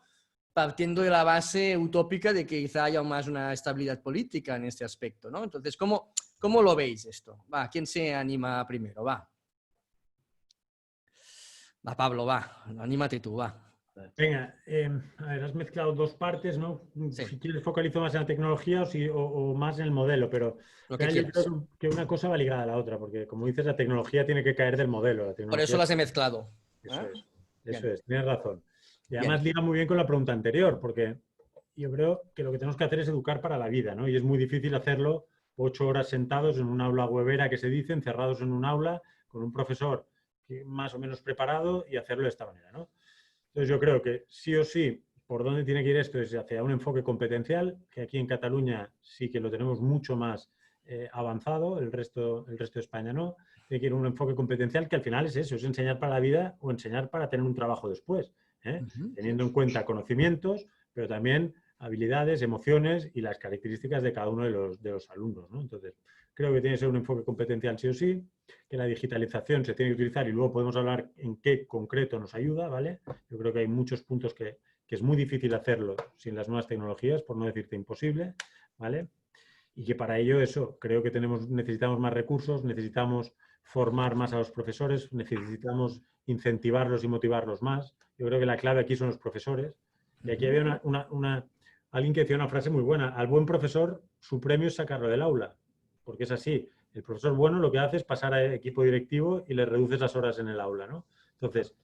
partiendo de la base utópica de que quizá haya más una estabilidad política en este aspecto, ¿no? Entonces, ¿cómo lo veis esto? Va, ¿quién se anima primero? Va, Pablo, va, anímate tú, va. Venga, a ver, has mezclado dos partes, ¿no? Sí. Si quieres focalizo más en la tecnología o más en el modelo, pero Lo que yo creo que una cosa va ligada a la otra, porque como dices, la tecnología tiene que caer del modelo. La Por eso las he mezclado. Eso es, tienes razón. Y además liga muy bien con la pregunta anterior, porque yo creo que lo que tenemos que hacer es educar para la vida, ¿no? Y es muy difícil hacerlo 8 horas sentados en un aula huevera que se dice, encerrados en un aula, con un profesor más o menos preparado y hacerlo de esta manera, ¿no? Entonces yo creo que sí o sí, por dónde tiene que ir esto es hacia un enfoque competencial, que aquí en Cataluña sí que lo tenemos mucho más avanzado, el resto de España no. Tiene que ir un enfoque competencial que al final es eso, es enseñar para la vida o enseñar para tener un trabajo después, teniendo en cuenta conocimientos, pero también habilidades, emociones y las características de cada uno de los alumnos, ¿no? Entonces, creo que tiene que ser un enfoque competencial sí o sí, que la digitalización se tiene que utilizar y luego podemos hablar en qué concreto nos ayuda, ¿vale? Yo creo que hay muchos puntos que es muy difícil hacerlo sin las nuevas tecnologías, por no decirte imposible, ¿vale? Y que para ello eso, creo que necesitamos más recursos, necesitamos formar más a los profesores, necesitamos incentivarlos y motivarlos más. Yo creo que la clave aquí son los profesores. Y aquí había alguien que decía una frase muy buena: al buen profesor su premio es sacarlo del aula, porque es así. El profesor bueno lo que hace es pasar a equipo directivo y le reduces las horas en el aula, ¿no? Entonces,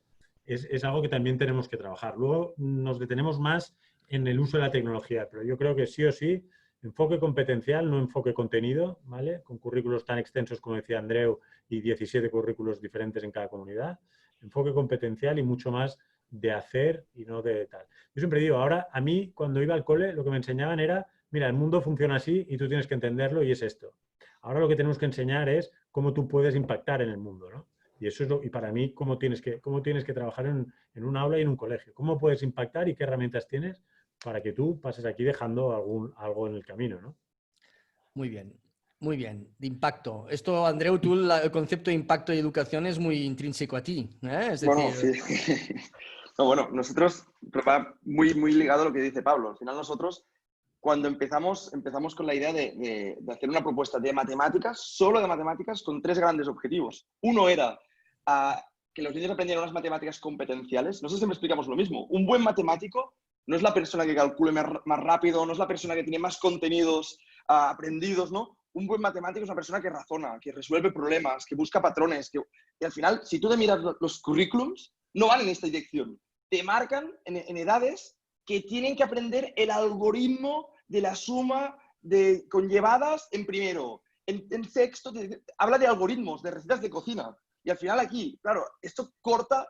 es algo que también tenemos que trabajar. Luego nos detenemos más en el uso de la tecnología, pero yo creo que sí o sí, enfoque competencial, no enfoque contenido, ¿vale? Con currículos tan extensos como decía Andreu y 17 currículos diferentes en cada comunidad. Enfoque competencial y mucho más de hacer y no de tal. Yo siempre digo, ahora a mí cuando iba al cole lo que me enseñaban era, mira, el mundo funciona así y tú tienes que entenderlo y es esto. Ahora lo que tenemos que enseñar es cómo tú puedes impactar en el mundo, ¿no? Y eso es y para mí, cómo tienes que trabajar en un aula y en un colegio. ¿Cómo puedes impactar y qué herramientas tienes para que tú pases aquí dejando algo en el camino, ¿no? Muy bien, muy bien. De impacto. Esto, Andreu, tú el concepto de impacto y educación es muy intrínseco a ti, ¿eh? Es Bueno, decir, sí. No, bueno, nosotros, pero va muy, muy ligado a lo que dice Pablo. Al final nosotros, cuando empezamos con la idea de hacer una propuesta de matemáticas, solo de matemáticas, con 3 grandes objetivos. Uno era que los niños aprendieran unas matemáticas competenciales. Nosotros siempre explicamos lo mismo. Un buen matemático no es la persona que calcule más rápido, no es la persona que tiene más contenidos aprendidos, ¿no? Un buen matemático es una persona que razona, que resuelve problemas, que busca patrones. Y al final, si tú te miras los currículums, no van en esta dirección. Te marcan en edades que tienen que aprender el algoritmo de la suma de conllevadas en primero. En sexto habla de algoritmos, de recetas de cocina. Y al final aquí, claro, esto corta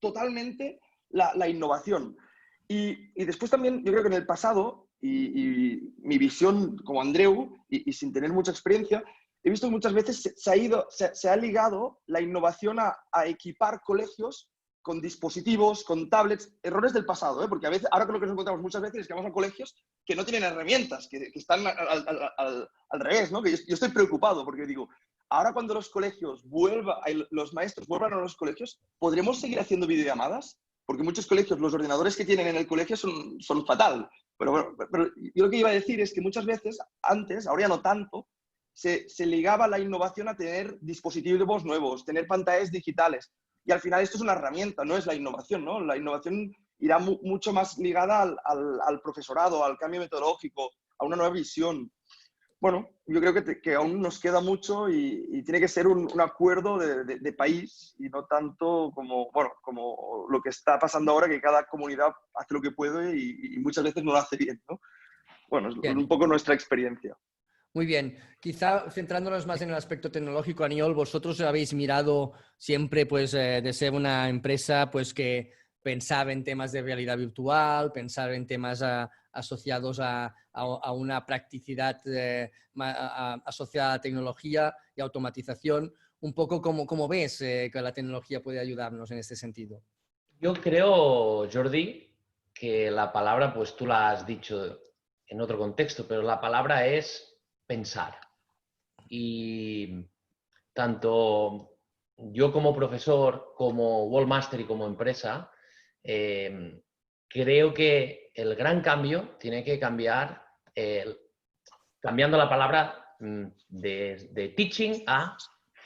totalmente la innovación. Y después también, yo creo que en el pasado, y mi visión como Andreu, y sin tener mucha experiencia, he visto que muchas veces se ha ligado la innovación a equipar colegios con dispositivos, con tablets, errores del pasado, ¿eh? Porque a veces, ahora que lo que nos encontramos muchas veces es que vamos a colegios que no tienen herramientas, que están al revés, ¿no? Que yo estoy preocupado porque digo, ahora cuando los colegios los maestros vuelvan a los colegios, ¿podremos seguir haciendo videollamadas? Porque muchos colegios, los ordenadores que tienen en el colegio son fatal. Pero bueno, pero yo lo que iba a decir es que muchas veces, antes, ahora ya no tanto, se ligaba la innovación a tener dispositivos nuevos, tener pantallas digitales. Y al final esto es una herramienta, no es la innovación, ¿no? La innovación irá mucho más ligada al profesorado, al cambio metodológico, a una nueva visión. Bueno, yo creo que aún nos queda mucho y tiene que ser un acuerdo de país y no tanto como lo que está pasando ahora, que cada comunidad hace lo que puede y muchas veces no lo hace bien, ¿no? Bueno, es bien. un poco nuestra experiencia. Muy bien. Quizá centrándonos más en el aspecto tecnológico, Aniol, vosotros habéis mirado siempre pues, de ser una empresa pues, que pensaba en temas de realidad virtual, pensaba en temas asociados a una practicidad asociada a tecnología y automatización. Un poco como ves que la tecnología puede ayudarnos en este sentido. Yo creo, Jordi, que la palabra, pues tú la has dicho en otro contexto, pero la palabra es pensar. Y tanto yo como profesor, como Wallmaster y como empresa, creo que el gran cambio tiene que cambiar, cambiando la palabra de teaching a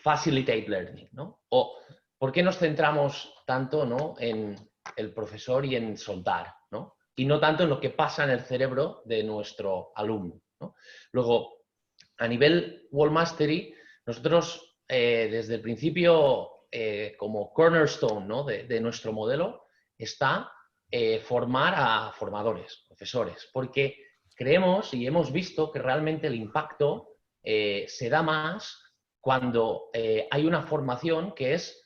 facilitate learning, ¿no? O ¿por qué nos centramos tanto, ¿no?, en el profesor y en soltar, ¿no? Y no tanto en lo que pasa en el cerebro de nuestro alumno, ¿no? Luego, a nivel Wallmastery, nosotros desde el principio, como cornerstone, ¿no?, de nuestro modelo, está formar a formadores, profesores, porque creemos y hemos visto que realmente el impacto se da más cuando hay una formación que es,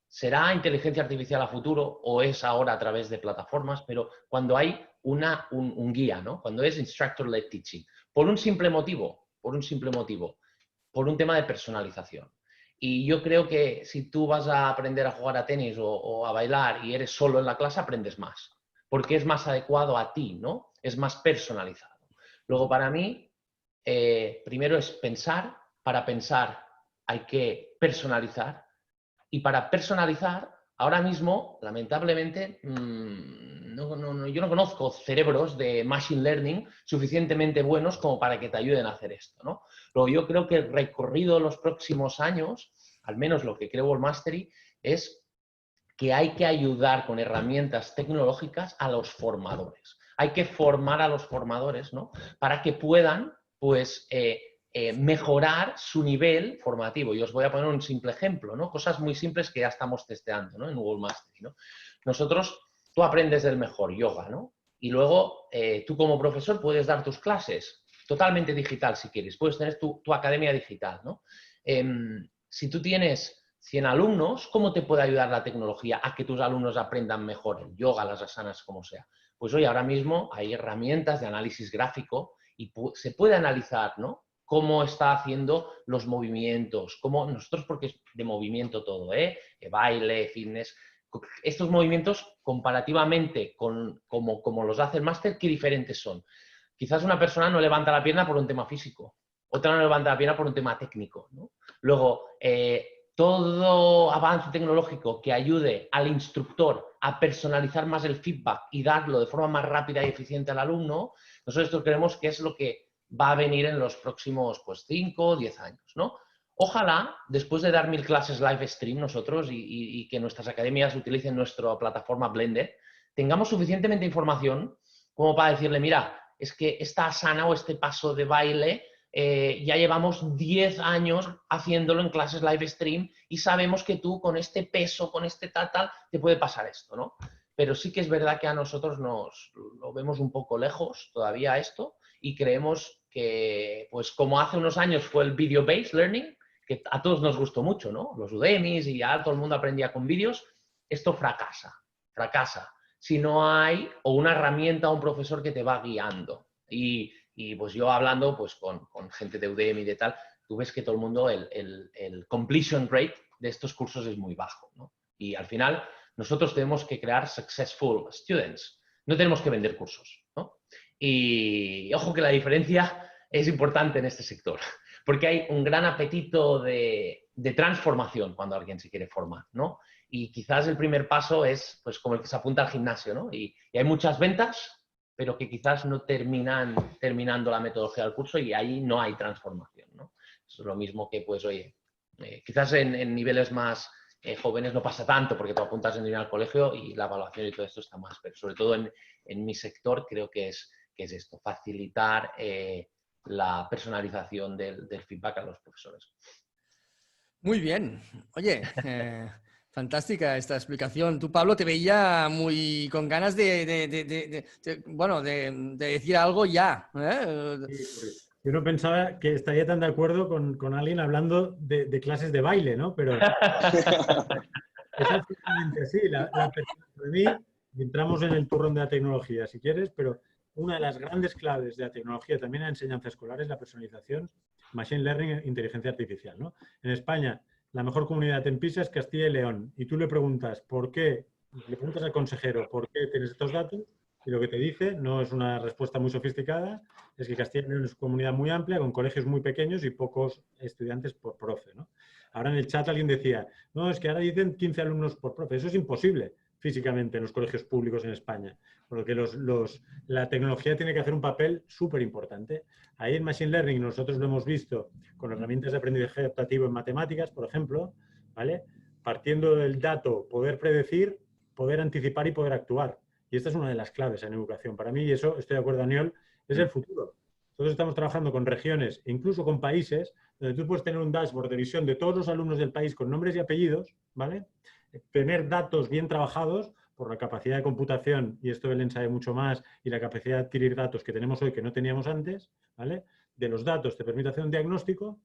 será inteligencia artificial a futuro o es ahora a través de plataformas, pero cuando hay un guía, ¿no? Cuando es instructor-led teaching. Por un simple motivo, por un tema de personalización. Y yo creo que si tú vas a aprender a jugar a tenis o a bailar y eres solo en la clase, aprendes más, porque es más adecuado a ti, ¿no? Es más personalizado. Luego, para mí, primero es pensar. Para pensar hay que personalizar. Y para personalizar, ahora mismo, lamentablemente, yo no conozco cerebros de machine learning suficientemente buenos como para que te ayuden a hacer esto, ¿no? Luego, yo creo que el recorrido de los próximos años, al menos lo que creo Wallmastery, es que hay que ayudar con herramientas tecnológicas a los formadores. Hay que formar a los formadores, ¿no?, para que puedan, pues, mejorar su nivel formativo. Y os voy a poner un simple ejemplo, ¿no? Cosas muy simples que ya estamos testeando, ¿no? En Google Mastery, ¿no? Tú aprendes del mejor yoga, ¿no? Y luego tú como profesor puedes dar tus clases totalmente digital si quieres. Puedes tener tu academia digital, ¿no? Si tú tienes 100 alumnos, ¿cómo te puede ayudar la tecnología a que tus alumnos aprendan mejor el yoga, las asanas, como sea? Pues hoy ahora mismo hay herramientas de análisis gráfico y se puede analizar, ¿no? Cómo está haciendo los movimientos, nosotros porque es de movimiento todo, baile, fitness, estos movimientos comparativamente como los hace el máster, ¿qué diferentes son? Quizás una persona no levanta la pierna por un tema físico, otra no levanta la pierna por un tema técnico, ¿no? Luego, todo avance tecnológico que ayude al instructor a personalizar más el feedback y darlo de forma más rápida y eficiente al alumno, nosotros creemos que es lo que va a venir en los próximos 5 o 10 años, ¿no? Ojalá, después de dar 1000 clases live stream nosotros y que nuestras academias utilicen nuestra plataforma Blender, tengamos suficientemente información como para decirle, mira, es que esta asana o este paso de baile ya llevamos 10 años haciéndolo en clases live stream y sabemos que tú con este peso, con este tal, te puede pasar esto, ¿no? Pero sí que es verdad que a nosotros lo vemos un poco lejos todavía esto y creemos que, pues como hace unos años fue el Video-Based Learning, que a todos nos gustó mucho, ¿no? Los Udemys y ya todo el mundo aprendía con vídeos, esto fracasa. Si no hay o una herramienta o un profesor que te va guiando. Y pues yo hablando pues con gente de Udemy y de tal, tú ves que todo el mundo, el completion rate de estos cursos es muy bajo, ¿no? Y al final nosotros tenemos que crear successful students. No tenemos que vender cursos, ¿no? Y ojo que la diferencia es importante en este sector, porque hay un gran apetito de transformación cuando alguien se quiere formar, ¿no? Y quizás el primer paso es pues como el que se apunta al gimnasio, ¿no? Y hay muchas ventas, pero que quizás no terminan terminando la metodología del curso y ahí no hay transformación, ¿no? Eso es lo mismo que, pues, oye, quizás en niveles más jóvenes no pasa tanto porque tú apuntas en ir al colegio y la evaluación y todo esto está más, pero sobre todo en mi sector creo que es esto, facilitar la personalización del feedback a los profesores. Muy bien. Oye, fantástica esta explicación. Tú, Pablo, te veía muy con ganas de decir algo ya. Sí, yo no pensaba que estaría tan de acuerdo con alguien hablando de clases de baile, ¿no? Pero es absolutamente así. Para mí, entramos en el turrón de la tecnología, si quieres, pero una de las grandes claves de la tecnología también en la enseñanza escolar es la personalización, machine learning, inteligencia artificial, ¿no? En España, la mejor comunidad en PISA es Castilla y León. Y tú le preguntas por qué, le preguntas al consejero por qué tienes estos datos y lo que te dice, no es una respuesta muy sofisticada, es que Castilla y León es una comunidad muy amplia, con colegios muy pequeños y pocos estudiantes por profe, ¿no? Ahora en el chat alguien decía, no, es que ahora dicen 15 alumnos por profe. Eso es imposible físicamente en los colegios públicos en España, porque la tecnología tiene que hacer un papel súper importante. Ahí en Machine Learning nosotros lo hemos visto con herramientas de aprendizaje adaptativo en matemáticas, por ejemplo, ¿vale? Partiendo del dato, poder predecir, poder anticipar y poder actuar. Y esta es una de las claves en educación. Para mí, y eso estoy de acuerdo, Aniol, es el futuro. Nosotros estamos trabajando con regiones e incluso con países donde tú puedes tener un dashboard de visión de todos los alumnos del país con nombres y apellidos, ¿vale? Tener datos bien trabajados por la capacidad de computación, y esto Belén sabe mucho más, y la capacidad de adquirir datos que tenemos hoy que no teníamos antes, ¿vale? De los datos te permite hacer un diagnóstico,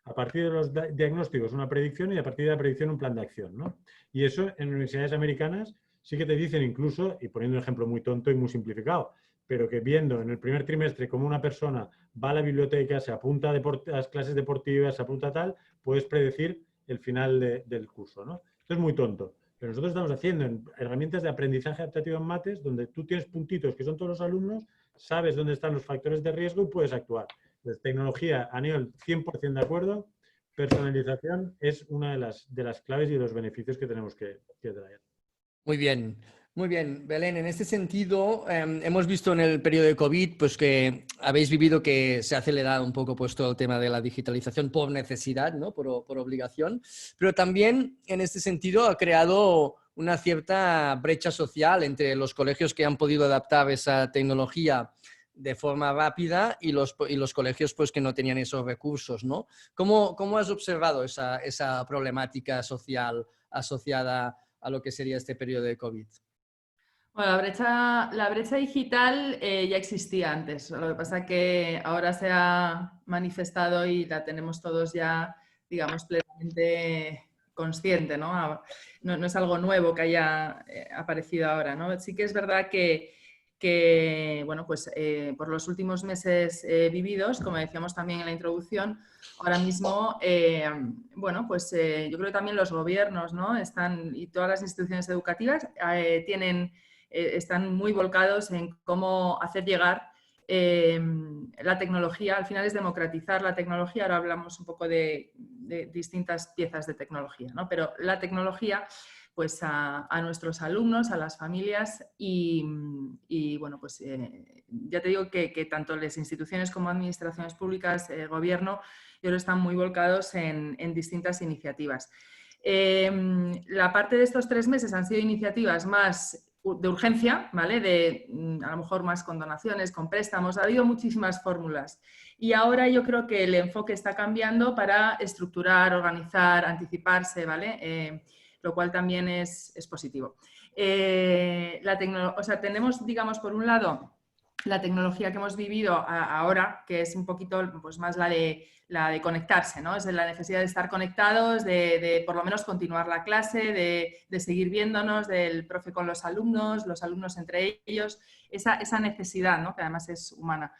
a partir de los diagnósticos una predicción y a partir de la predicción un plan de acción, ¿no? Y eso en universidades americanas sí que te dicen incluso, y poniendo un ejemplo muy tonto y muy simplificado, pero que viendo en el primer trimestre cómo una persona va a la biblioteca, se apunta a las clases deportivas, se apunta a tal, puedes predecir el final del curso, ¿no? Esto es muy tonto. Pero nosotros estamos haciendo herramientas de aprendizaje adaptativo en mates donde tú tienes puntitos que son todos los alumnos, sabes dónde están los factores de riesgo y puedes actuar. Entonces, tecnología a nivel 100% de acuerdo, personalización es una de las claves y de los beneficios que tenemos que traer. Muy bien. Muy bien, Belén, en este sentido, hemos visto en el periodo de COVID pues, que habéis vivido que se ha acelerado un poco pues, todo el tema de la digitalización por necesidad, ¿no? por obligación, pero también en este sentido ha creado una cierta brecha social entre los colegios que han podido adaptar esa tecnología de forma rápida y los colegios pues que no tenían esos recursos, ¿no? ¿Cómo has observado esa problemática social asociada a lo que sería este periodo de COVID? Bueno, la brecha digital ya existía antes. Lo que pasa es que ahora se ha manifestado y la tenemos todos ya, digamos, plenamente consciente, ¿no? No es algo nuevo que haya aparecido ahora, ¿no? Sí que es verdad que bueno, pues por los últimos meses vividos, como decíamos también en la introducción, ahora mismo, bueno, pues yo creo que también los gobiernos, ¿no? Y todas las instituciones educativas están muy volcados en cómo hacer llegar la tecnología. Al final es democratizar la tecnología. Ahora hablamos un poco de distintas piezas de tecnología, ¿no? Pero la tecnología pues a nuestros alumnos, a las familias y bueno, pues ya te digo que tanto las instituciones como administraciones públicas, gobierno, yo creo están muy volcados en distintas iniciativas. La parte de estos 3 meses han sido iniciativas más de urgencia, ¿vale? A lo mejor más con donaciones, con préstamos, ha habido muchísimas fórmulas. Y ahora yo creo que el enfoque está cambiando para estructurar, organizar, anticiparse, ¿vale? Lo cual también es positivo. O sea, tenemos, digamos, por un lado, la tecnología que hemos vivido ahora, que es un poquito pues, más la de conectarse, ¿no? Es la necesidad de estar conectados, de por lo menos continuar la clase, de seguir viéndonos, del profe con los alumnos entre ellos, esa necesidad, ¿no? Que además es humana.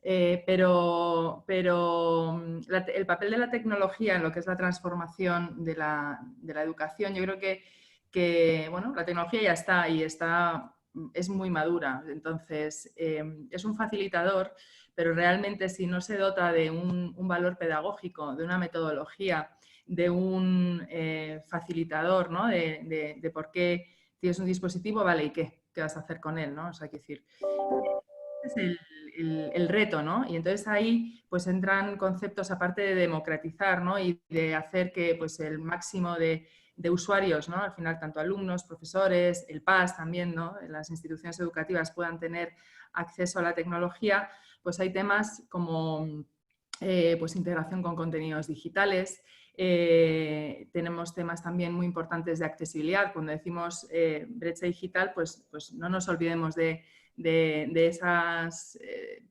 Pero el papel de la tecnología en lo que es la transformación de la educación, yo creo que bueno, la tecnología ya está y es muy madura. Entonces, es un facilitador, pero realmente si no se dota de un valor pedagógico, de una metodología, de un facilitador, ¿no? de por qué tienes un dispositivo, vale, ¿y qué? ¿Qué vas a hacer con él? ¿No? O sea, hay que decir, es el reto, ¿no? Y entonces ahí pues entran conceptos aparte de democratizar, ¿no? Y de hacer que pues el máximo de usuarios, ¿no? Al final tanto alumnos, profesores, el PAS también, ¿no? Las instituciones educativas puedan tener acceso a la tecnología, pues hay temas como pues integración con contenidos digitales. Tenemos temas también muy importantes de accesibilidad. Cuando decimos brecha digital, pues no nos olvidemos de esas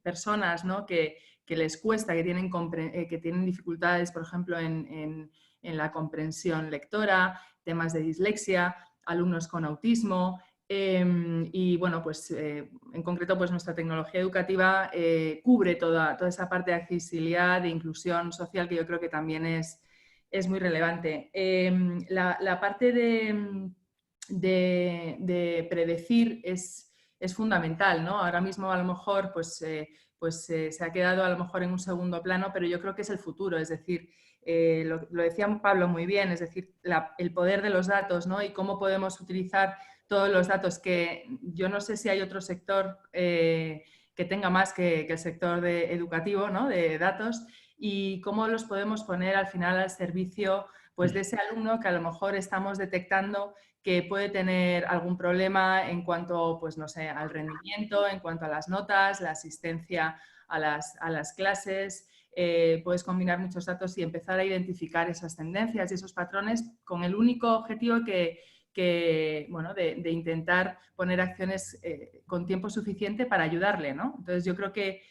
personas, ¿no? que les cuesta, que tienen dificultades, por ejemplo, en la comprensión lectora, temas de dislexia, alumnos con autismo. Y bueno, pues en concreto pues nuestra tecnología educativa cubre toda esa parte de accesibilidad, de inclusión social, que yo creo que también es muy relevante. La parte de predecir es fundamental, ¿no? Ahora mismo a lo mejor pues se ha quedado a lo mejor en un segundo plano, pero yo creo que es el futuro, es decir, lo decía Pablo muy bien, es decir, el poder de los datos, ¿no? Y cómo podemos utilizar todos los datos, que yo no sé si hay otro sector que tenga más que el sector educativo, ¿no? De datos, y cómo los podemos poner al final al servicio pues, de ese alumno que a lo mejor estamos detectando que puede tener algún problema en cuanto, pues no sé, al rendimiento, en cuanto a las notas, la asistencia a las clases. Puedes combinar muchos datos y empezar a identificar esas tendencias y esos patrones con el único objetivo bueno, de intentar poner acciones con tiempo suficiente para ayudarle, ¿no? Entonces yo creo que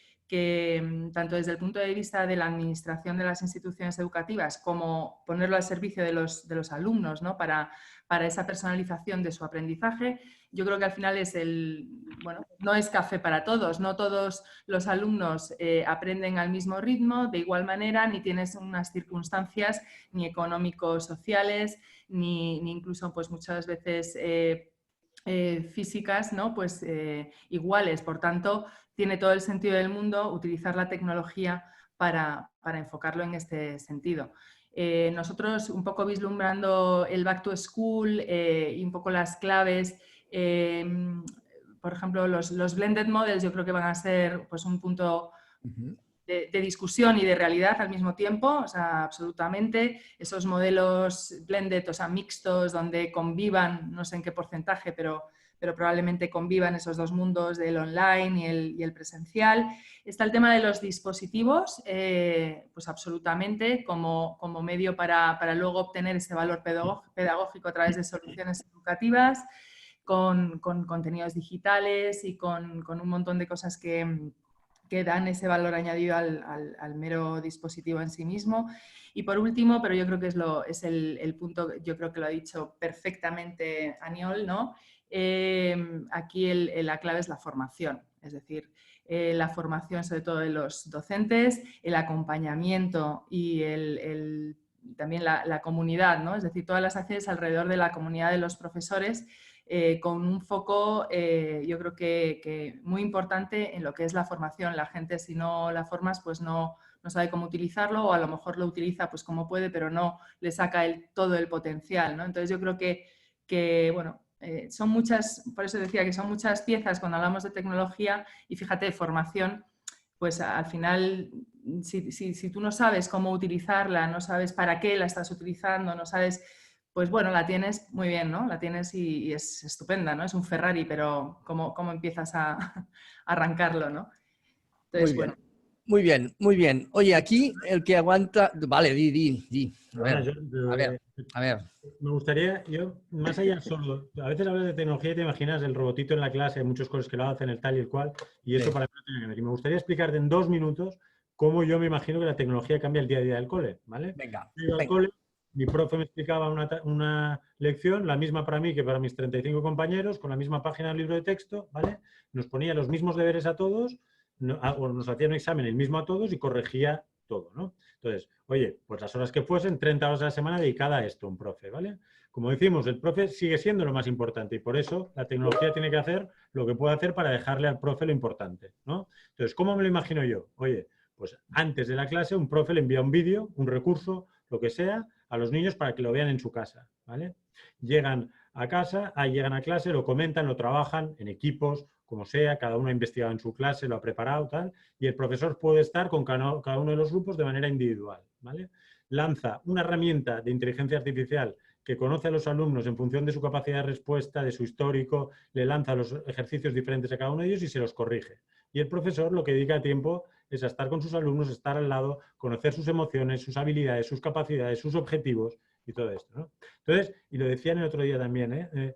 tanto desde el punto de vista de la administración de las instituciones educativas como ponerlo al servicio de los alumnos, ¿no? Para esa personalización de su aprendizaje, yo creo que al final bueno, no es café para todos, no todos los alumnos aprenden al mismo ritmo, de igual manera, ni tienes unas circunstancias ni económicos, sociales, ni incluso pues muchas veces físicas, ¿no? Pues iguales. Por tanto, tiene todo el sentido del mundo utilizar la tecnología para enfocarlo en este sentido. Nosotros, un poco vislumbrando el Back to School y un poco las claves, por ejemplo, los blended models yo creo que van a ser pues, un punto de discusión y de realidad al mismo tiempo, o sea, absolutamente. Esos modelos blended, o sea, mixtos, donde convivan, no sé en qué porcentaje, pero pero probablemente convivan esos dos mundos del online y el presencial. Está el tema de los dispositivos, pues absolutamente, como medio para luego obtener ese valor pedagógico a través de soluciones educativas, con contenidos digitales y con un montón de cosas que dan ese valor añadido al mero dispositivo en sí mismo. Y por último, pero yo creo que es el punto, yo creo que lo ha dicho perfectamente Aniol, ¿no? Aquí la clave es la formación, es decir, la formación sobre todo de los docentes, el acompañamiento y también la comunidad, ¿no? Es decir, todas las acciones alrededor de la comunidad de los profesores, con un foco, yo creo que muy importante en lo que es la formación. La gente, si no la formas, pues no sabe cómo utilizarlo, o a lo mejor lo utiliza pues como puede, pero no le saca todo el potencial, ¿no? Entonces yo creo que bueno, son muchas, por eso decía que son muchas piezas cuando hablamos de tecnología, y fíjate, formación, pues al final, si tú no sabes cómo utilizarla, no sabes para qué la estás utilizando, no sabes, pues bueno, la tienes muy bien, ¿no? La tienes y es estupenda, ¿no? Es un Ferrari, pero ¿cómo empiezas a arrancarlo, ¿no? Entonces, Muy bien. bueno. Muy bien, muy bien. Oye, aquí el que aguanta... Vale, di. Ahora, A ver. me gustaría, más allá solo, a veces hablas de tecnología y te imaginas el robotito en la clase, hay muchas cosas que lo hacen, el tal y el cual, y eso Sí. para mí no tiene que ver. Y me gustaría explicarte en 2 minutos cómo yo me imagino que la tecnología cambia el día a día del cole, ¿vale? Venga, Yo iba al cole, mi profe me explicaba una lección, la misma para mí que para mis 35 compañeros, con la misma página del libro de texto, ¿vale? Nos ponía los mismos deberes a todos, o nos hacía un examen el mismo a todos y corregía todo, ¿no? Entonces, oye, pues las horas que fuesen, 30 horas a la semana dedicada a esto, un profe, ¿vale? Como decimos, el profe sigue siendo lo más importante y por eso la tecnología tiene que hacer lo que puede hacer para dejarle al profe lo importante, ¿no? Entonces, ¿cómo me lo imagino yo? Oye, pues antes de la clase un profe le envía un vídeo, un recurso, lo que sea, a los niños para que lo vean en su casa, ¿vale? Llegan a casa, llegan a clase, lo comentan, lo trabajan en equipos, como sea, cada uno ha investigado en su clase, lo ha preparado, tal, y el profesor puede estar con cada uno de los grupos de manera individual, ¿vale? Lanza una herramienta de inteligencia artificial que conoce a los alumnos en función de su capacidad de respuesta, de su histórico, le lanza los ejercicios diferentes a cada uno de ellos y se los corrige. Y el profesor lo que dedica tiempo es a estar con sus alumnos, estar al lado, conocer sus emociones, sus habilidades, sus capacidades, sus objetivos y todo esto, ¿no? Entonces, y lo decían el otro día también,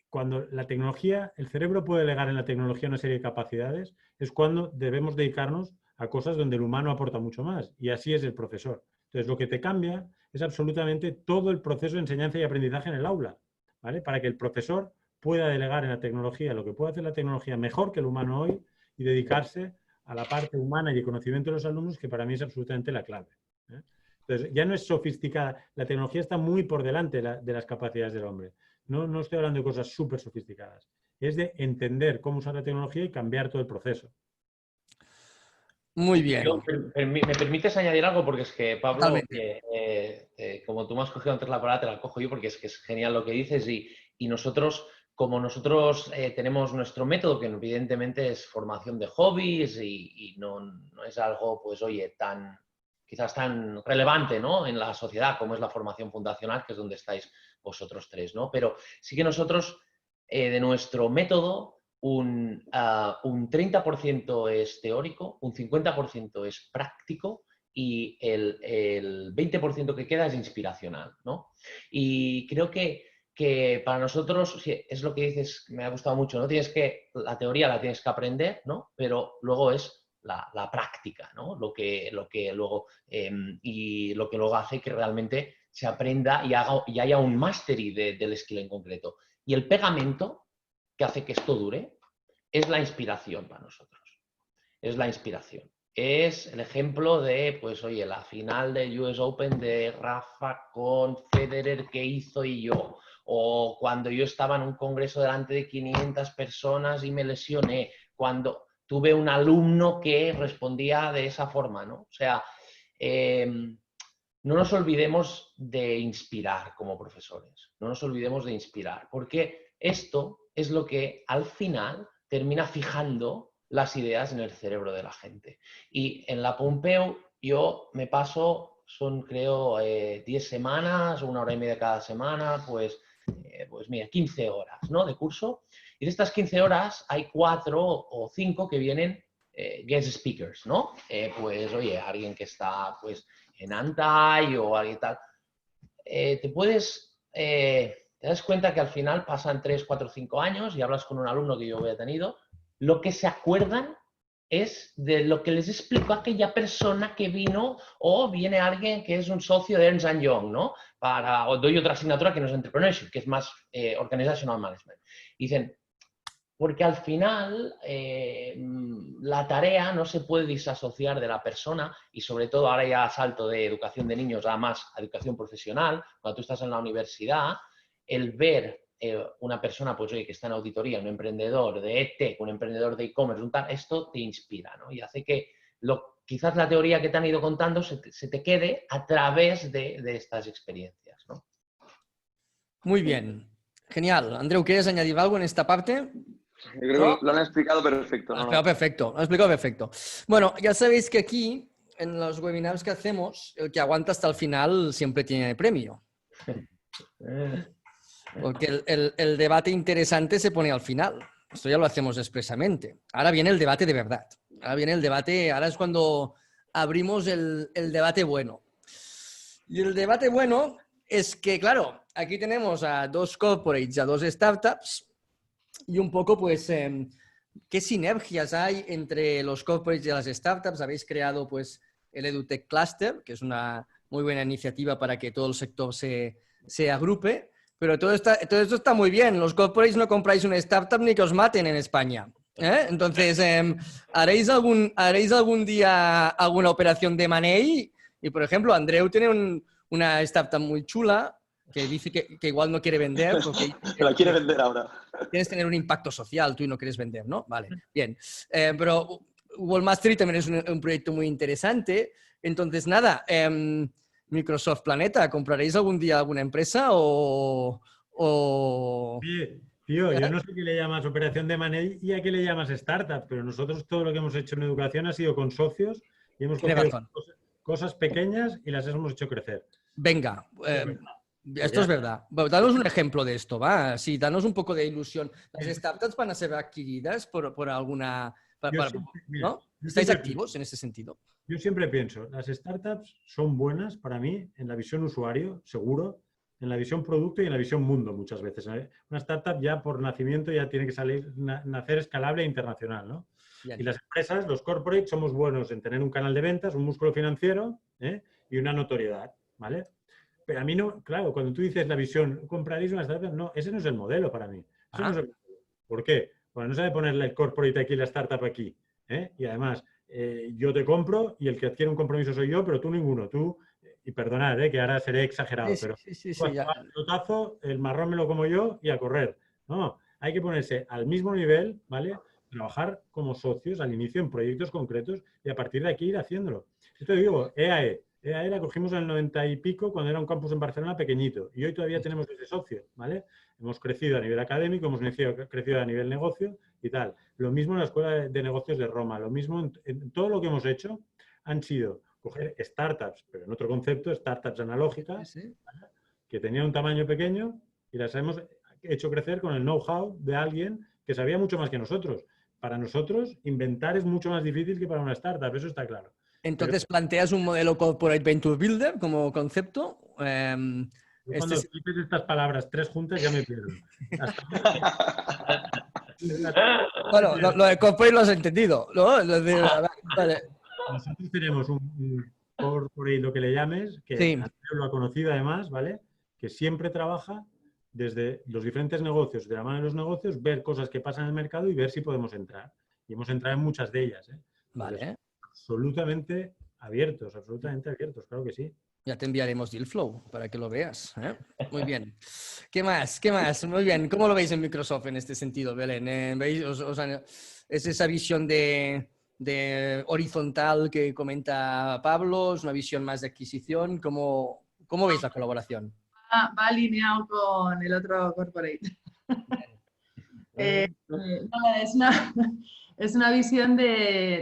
cuando la tecnología, el cerebro puede delegar en la tecnología una serie de capacidades, es cuando debemos dedicarnos a cosas donde el humano aporta mucho más. Y así es el profesor. Entonces, lo que te cambia es absolutamente todo el proceso de enseñanza y aprendizaje en el aula, ¿vale? Para que el profesor pueda delegar en la tecnología lo que puede hacer la tecnología mejor que el humano hoy y dedicarse a la parte humana y el conocimiento de los alumnos, que para mí es absolutamente la clave, ¿eh? Entonces, ya no es sofisticada. La tecnología está muy por delante de las capacidades del hombre. No estoy hablando de cosas súper sofisticadas. Es de entender cómo usar la tecnología y cambiar todo el proceso. Muy bien. ¿Me permites añadir algo? Porque es que, Pablo, como tú me has cogido antes la palabra, te la cojo yo porque es que es genial lo que dices y nosotros, como nosotros tenemos nuestro método, que evidentemente es formación de hobbies y no es algo, pues oye, quizás tan relevante, ¿no?, en la sociedad como es la formación fundacional, que es donde estáis vosotros tres, ¿no? Pero sí que nosotros, de nuestro método, un 30% es teórico, un 50% es práctico y el 20% que queda es inspiracional, ¿no? Y creo que para nosotros, es lo que dices, me ha gustado mucho, ¿no? La teoría la tienes que aprender, ¿no? Pero luego es la práctica, ¿no? Lo que luego, y lo que luego hace que realmente se aprenda y haya un mastery del skill en concreto. Y el pegamento que hace que esto dure es la inspiración para nosotros. Es la inspiración. Es el ejemplo de, pues oye, la final del US Open de Rafa con Federer que hizo y yo. O cuando yo estaba en un congreso delante de 500 personas y me lesioné. Cuando tuve un alumno que respondía de esa forma, ¿no? O sea, no nos olvidemos de inspirar como profesores. No nos olvidemos de inspirar, porque esto es lo que al final termina fijando las ideas en el cerebro de la gente. Y en la Pompeu yo me paso, son creo 10 semanas, 1 hora y media cada semana, pues mira, 15 horas, ¿no?, de curso. Y de estas 15 horas hay 4 o 5 que vienen guest speakers, ¿no? Pues, oye, alguien que está pues, en Antai o alguien tal. Te das cuenta que al final pasan 3, 4, 5 años y hablas con un alumno que yo había tenido, lo que se acuerdan es de lo que les explicó aquella persona que vino, o viene alguien que es un socio de Ernst & Young, ¿no? O doy otra asignatura que no es Entrepreneurship, que es más Organizational Management. Y dicen, porque al final la tarea no se puede disasociar de la persona, y sobre todo ahora ya salto de educación de niños a más educación profesional, cuando tú estás en la universidad, el ver una persona pues, oye, que está en auditoría, un emprendedor de EdTech, un emprendedor de e-commerce, esto te inspira, ¿no? Y hace que quizás la teoría que te han ido contando se te quede a través de estas experiencias, ¿no? Muy bien. Genial. Andreu, ¿quieres añadir algo en esta parte? Yo creo que lo han explicado perfecto. Lo han explicado perfecto. Bueno, ya sabéis que aquí, en los webinars que hacemos, el que aguanta hasta el final siempre tiene premio. Porque el debate interesante se pone al final. Esto ya lo hacemos expresamente. Ahora viene el debate de verdad. Ahora es cuando abrimos el debate bueno. Y el debate bueno es que, claro, aquí tenemos a 2 corporates, a 2 startups, y un poco, pues, ¿qué sinergias hay entre los corporates y las startups? Habéis creado, pues, el EduTech Cluster, que es una muy buena iniciativa para que todo el sector se agrupe. Pero todo esto está muy bien. Los corporates no compráis una startup ni que os maten en España. Entonces, ¿haréis algún día alguna operación de money? Y, por ejemplo, Andreu tiene una startup muy chula que dice que igual no quiere vender. Porque la quiere vender ahora. Quieres tener un impacto social, tú y no quieres vender, ¿no? Vale, bien. Pero Wallmastery también es un proyecto muy interesante. Entonces, nada, Microsoft Planeta, ¿compraréis algún día alguna empresa o...? Tío, yo no sé qué le llamas operación de money y a qué le llamas startup, pero nosotros todo lo que hemos hecho en educación ha sido con socios y hemos cogido cosas pequeñas y las hemos hecho crecer. Venga, esto es verdad. Bueno, danos un ejemplo de esto, ¿va? Sí, danos un poco de ilusión. ¿Las startups van a ser adquiridas por alguna...? ¿No? ¿Estáis activos en ese sentido? Yo siempre pienso, las startups son buenas para mí en la visión usuario, seguro, en la visión producto y en la visión mundo muchas veces. Una startup ya por nacimiento ya tiene que nacer escalable e internacional, ¿no? Y las empresas, los corporates, somos buenos en tener un canal de ventas, un músculo financiero y una notoriedad, ¿vale? Pero a mí no, claro, cuando tú dices la visión, ¿compraréis una startup? No, ese no es el modelo para mí. No es el modelo. ¿Por qué? Bueno, no sabe ponerle el corporate aquí y la startup aquí. Y además, yo te compro y el que adquiere un compromiso soy yo, pero tú ninguno. Tú, y perdonad, que ahora seré exagerado, pero el pelotazo, el marrón me lo como yo y a correr. No, hay que ponerse al mismo nivel, ¿vale? Trabajar como socios al inicio en proyectos concretos y a partir de aquí ir haciéndolo. Esto digo, EAE la cogimos en el 90 y pico cuando era un campus en Barcelona pequeñito y hoy todavía tenemos ese socio, ¿vale? Hemos crecido a nivel académico, hemos crecido a nivel negocio y tal. Lo mismo en la Escuela de Negocios de Roma, lo mismo en todo lo que hemos hecho han sido coger startups, pero en otro concepto, startups analógicas, ¿vale? Que tenían un tamaño pequeño y las hemos hecho crecer con el know-how de alguien que sabía mucho más que nosotros. Para nosotros, inventar es mucho más difícil que para una startup, eso está claro. Entonces, ¿planteas un modelo Corporate Venture Builder como concepto? Cuando expliques estas palabras 3 juntas ya me pierdo. Bueno, lo de Corporate lo has entendido, ¿no? Vale. Nosotros tenemos un Corporate, lo que le llames, que Andreu lo ha conocido además, ¿vale? Que siempre trabaja desde los diferentes negocios, de la mano de los negocios, ver cosas que pasan en el mercado y ver si podemos entrar. Y hemos entrado en muchas de ellas, ¿eh? Vale. Absolutamente abiertos, claro que sí. Ya te enviaremos Dealflow para que lo veas, ¿eh? Muy bien. ¿Qué más? Muy bien. ¿Cómo lo veis en Microsoft en este sentido, Belén? ¿Veis, es esa visión de horizontal que comenta Pablo? ¿Es una visión más de adquisición? ¿Cómo veis la colaboración? Va alineado con el otro corporate. Es una visión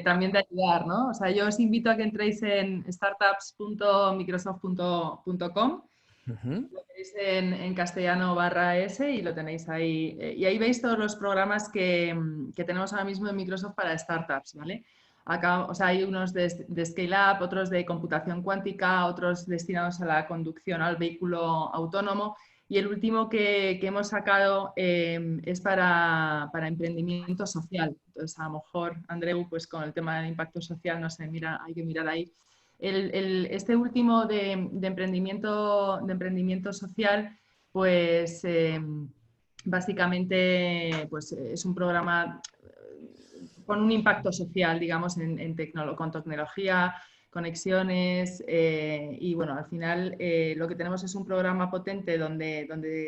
también de ayudar, ¿no? O sea, yo os invito a que entréis en startups.microsoft.com Lo tenéis en castellano /S y lo tenéis ahí. Y ahí veis todos los programas que tenemos ahora mismo en Microsoft para startups, ¿vale? Acá, o sea, hay unos de Scale Up, otros de computación cuántica, otros destinados a la conducción al vehículo autónomo. Y el último que hemos sacado es para emprendimiento social. Entonces, a lo mejor, Andreu, pues con el tema del impacto social, no sé, mira, hay que mirar ahí. Este último de emprendimiento social, pues básicamente pues, es un programa con un impacto social, digamos, con tecnología, conexiones y bueno, al final lo que tenemos es un programa potente donde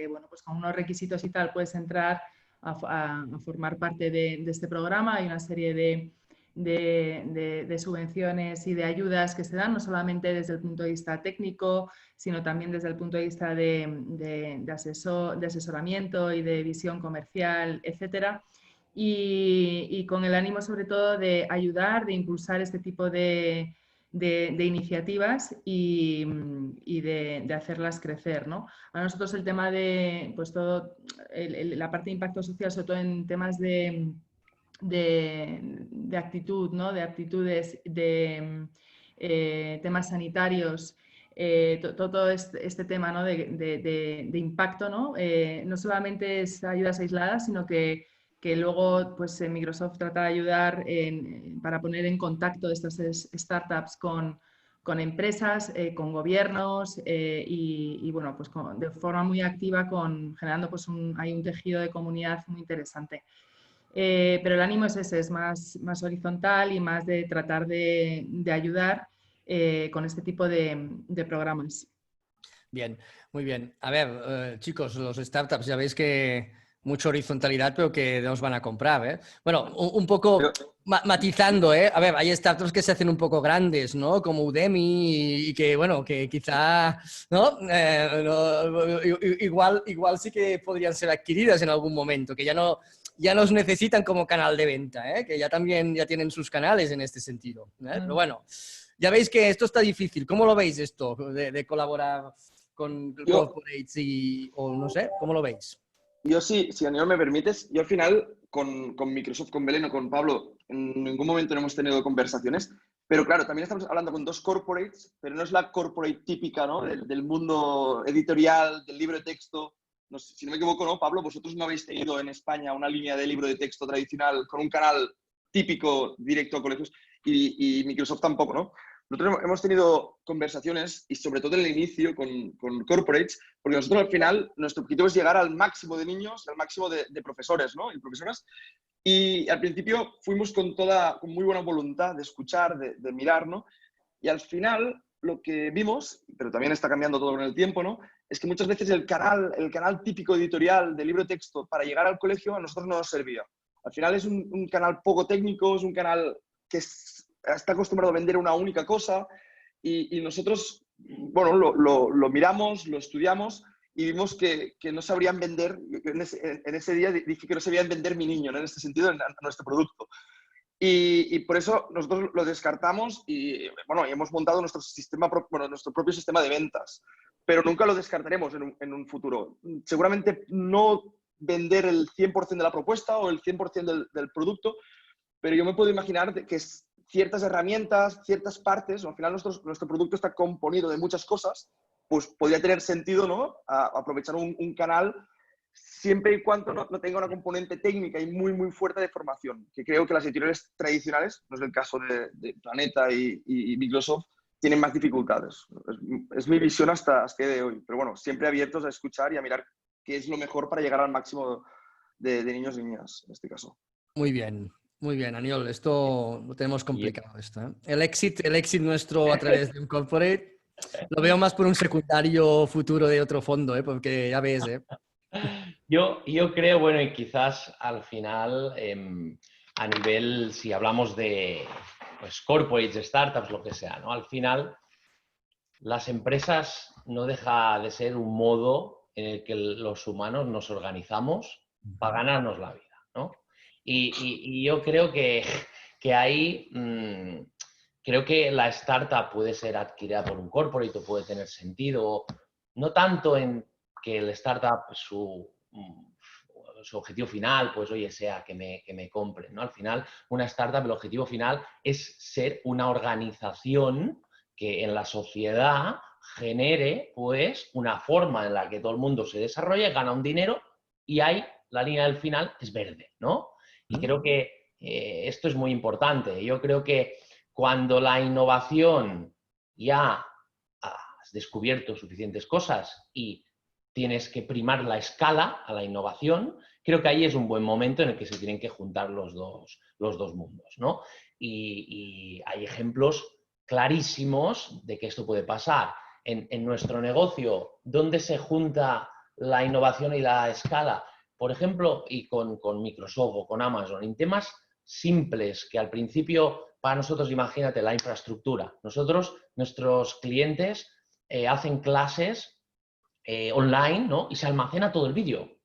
bueno, pues con unos requisitos y tal puedes entrar a formar parte de este programa. Hay una serie de subvenciones y de ayudas que se dan, no solamente desde el punto de vista técnico, sino también desde el punto de vista de asesoramiento y de visión comercial, etcétera. Y con el ánimo sobre todo de ayudar, de impulsar este tipo de iniciativas y de hacerlas crecer, ¿no? A nosotros el tema de, pues todo, la parte de impacto social, sobre todo en temas de actitud, ¿no? De aptitudes, de temas sanitarios, todo este tema, ¿no? de impacto, ¿no? No solamente es ayudas aisladas, sino que luego pues, Microsoft trata de ayudar para poner en contacto estas startups con empresas, con gobiernos y bueno, pues de forma muy activa generando pues hay un tejido de comunidad muy interesante. Pero el ánimo es ese, es más horizontal y más de tratar de ayudar con este tipo de programas. Bien, muy bien. A ver, chicos, los startups, ya veis que mucha horizontalidad, pero que nos van a comprar, ¿eh? Bueno, un poco matizando, ¿eh? A ver, hay startups que se hacen un poco grandes, ¿no? Como Udemy y que, bueno, que quizá, ¿no? Igual sí que podrían ser adquiridas en algún momento, que ya nos necesitan como canal de venta, ¿eh? Que ya también ya tienen sus canales en este sentido, ¿eh? Pero bueno, ya veis que esto está difícil. ¿Cómo lo veis esto de colaborar con corporates o no sé? ¿Cómo lo veis? Yo sí, si Aniol me permites, yo al final con Microsoft, con Belén o con Pablo, en ningún momento no hemos tenido conversaciones, pero claro, también estamos hablando con dos corporates, pero no es la corporate típica, ¿no? Del mundo editorial, del libro de texto. No sé, si no me equivoco, ¿no, Pablo? Vosotros no habéis tenido en España una línea de libro de texto tradicional con un canal típico directo a colegios y Microsoft tampoco, ¿no? Nosotros hemos tenido conversaciones y sobre todo en el inicio con corporates, porque nosotros al final nuestro objetivo es llegar al máximo de niños, al máximo de profesores, ¿no? Y profesoras. Y al principio fuimos con muy buena voluntad de escuchar, de mirar, ¿no? Y al final lo que vimos, pero también está cambiando todo con el tiempo, ¿no? Es que muchas veces el canal típico editorial de libro de texto para llegar al colegio a nosotros no nos servía. Al final es un canal poco técnico, es un canal que está acostumbrado a vender una única cosa y nosotros, bueno, lo miramos, lo estudiamos y vimos que no sabrían vender, en ese día dije que no sabían vender mi niño, ¿no? En este sentido, en nuestro producto. Y por eso nosotros lo descartamos y, bueno, hemos montado nuestro propio sistema de ventas, pero nunca lo descartaremos en un futuro. Seguramente no vender el 100% de la propuesta o el 100% del producto, pero yo me puedo imaginar que ciertas herramientas, ciertas partes, al final nuestro producto está componido de muchas cosas, pues podría tener sentido, ¿no? Aprovechar un canal siempre y cuando no tenga una componente técnica y muy, muy fuerte de formación, que creo que las editoriales tradicionales, no es el caso de Planeta y Microsoft, tienen más dificultades. Es mi visión hasta el día de hoy, pero bueno, siempre abiertos a escuchar y a mirar qué es lo mejor para llegar al máximo de niños y niñas, en este caso. Muy bien, Aniol. Esto lo tenemos complicado. Esto, ¿eh? El éxito nuestro a través de un corporate lo veo más por un secundario futuro de otro fondo, ¿eh? Porque ya ves, ¿eh? Yo creo, bueno, y quizás al final, a nivel, si hablamos de pues, corporates, startups, lo que sea, ¿no? Al final, las empresas no deja de ser un modo en el que los humanos nos organizamos para ganarnos la vida, ¿no? Y yo creo que ahí creo que la startup puede ser adquirida por un corporate o puede tener sentido, no tanto en que el startup, su objetivo final, pues oye, sea que me compren, ¿no? Al final, una startup, el objetivo final es ser una organización que en la sociedad genere, pues, una forma en la que todo el mundo se desarrolle, gana un dinero y ahí la línea del final es verde, ¿no? Y creo que esto es muy importante. Yo creo que cuando la innovación ya has descubierto suficientes cosas y tienes que primar la escala a la innovación, creo que ahí es un buen momento en el que se tienen que juntar los dos mundos, ¿no? Y hay ejemplos clarísimos de que esto puede pasar. En nuestro negocio, ¿dónde se junta la innovación y la escala? Por ejemplo, y con Microsoft o con Amazon, en temas simples que al principio, para nosotros, imagínate, la infraestructura. Nuestros clientes hacen clases online, ¿no? Y se almacena todo el vídeo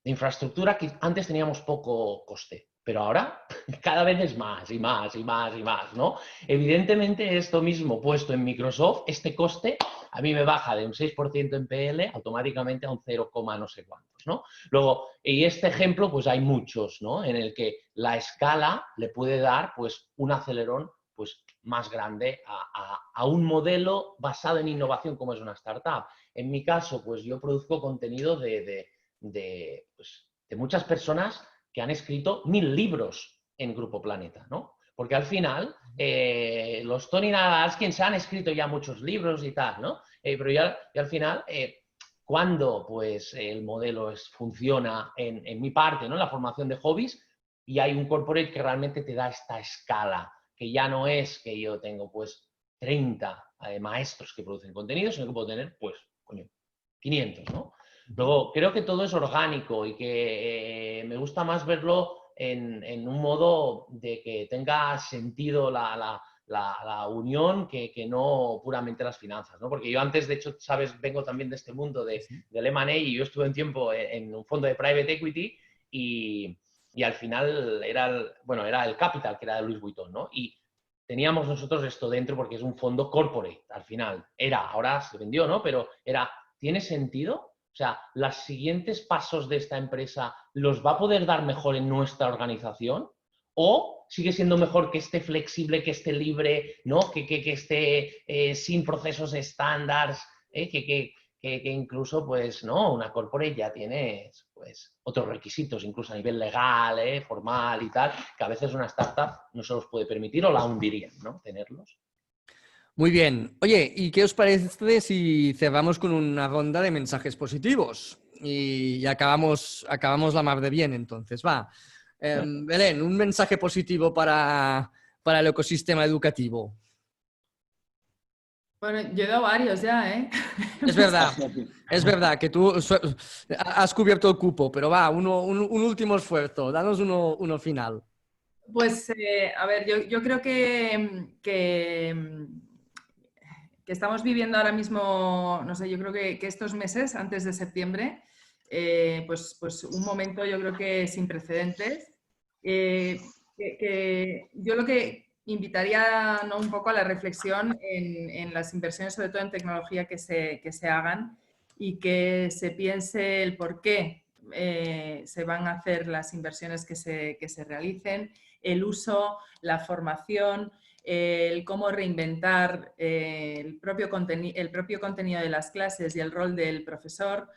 de infraestructura que antes teníamos poco coste. Pero ahora cada vez es más y más y más y más, ¿no? Evidentemente esto mismo puesto en Microsoft, este coste a mí me baja de un 6% en PL automáticamente a un 0, no sé cuántos, ¿no? Luego, y este ejemplo, pues hay muchos, ¿no? En el que la escala le puede dar, pues, un acelerón, pues, más grande a un modelo basado en innovación como es una startup. En mi caso, pues yo produzco contenido de muchas personas que han escrito 1000 libros en Grupo Planeta, ¿no? Porque al final, los Tony Nagaskin se han escrito ya muchos libros y tal, ¿no? Pero ya al final, cuando pues, el modelo funciona en mi parte, ¿no? La formación de hobbies, y hay un corporate que realmente te da esta escala, que ya no es que yo tengo pues 30 maestros que producen contenido, sino que puedo tener pues, coño, 500, ¿no? Luego, creo que todo es orgánico y que me gusta más verlo en un modo de que tenga sentido la unión que no puramente las finanzas, ¿no? Porque yo antes, de hecho, sabes, vengo también de este mundo del M&A y yo estuve un tiempo en un fondo de private equity y al final era el Capital, que era de Louis Vuitton, ¿no? Y teníamos nosotros esto dentro porque es un fondo corporate, al final. Ahora se vendió, ¿no? Pero ¿tiene sentido? O sea, ¿los siguientes pasos de esta empresa los va a poder dar mejor en nuestra organización? ¿O sigue siendo mejor que esté flexible, que esté libre, ¿no? que esté sin procesos estándares, que incluso, pues, ¿no? Una corporate ya tiene, pues, otros requisitos, incluso a nivel legal, formal y tal, que a veces una startup no se los puede permitir o la hundiría, ¿no? Tenerlos. Muy bien. Oye, ¿y qué os parece si cerramos con una ronda de mensajes positivos? Y acabamos la mar de bien, entonces. Va. Belén, un mensaje positivo para el ecosistema educativo. Bueno, yo he dado varios ya, ¿eh? Es verdad que tú has cubierto el cupo, pero va, un último esfuerzo. Danos uno final. Pues, a ver, yo creo que estamos viviendo ahora mismo, no sé, yo creo que estos meses, antes de septiembre, pues un momento yo creo que sin precedentes. Yo lo que invitaría, ¿no?, un poco a la reflexión en las inversiones, sobre todo en tecnología, que se hagan y que se piense el por qué se van a hacer las inversiones que se realicen, el uso, la formación, el cómo reinventar el propio contenido de las clases y el rol del profesor.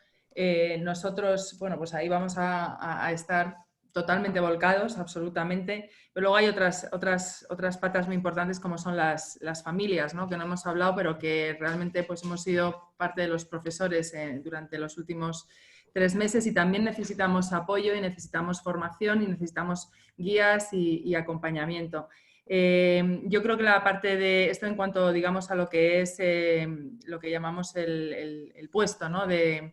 Nosotros, bueno, pues ahí vamos a estar totalmente volcados, absolutamente, pero luego hay otras patas muy importantes, como son las familias, ¿no?, que no hemos hablado, pero que realmente pues hemos sido parte de los profesores durante los últimos 3 meses y también necesitamos apoyo y necesitamos formación y necesitamos guías y acompañamiento. Yo creo que la parte de esto, en cuanto, digamos, a lo que es lo que llamamos el puesto, ¿no?, de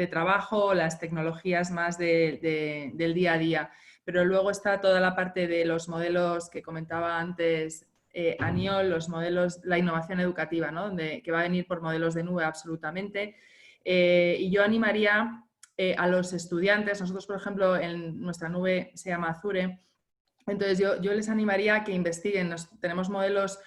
trabajo, las tecnologías más del día a día. Pero luego está toda la parte de los modelos que comentaba antes Aniol, los modelos, la innovación educativa, ¿no?, que va a venir por modelos de nube absolutamente. Y yo animaría a los estudiantes. Nosotros, por ejemplo, en nuestra nube se llama Azure. Entonces yo les animaría a que investiguen. Tenemos modelos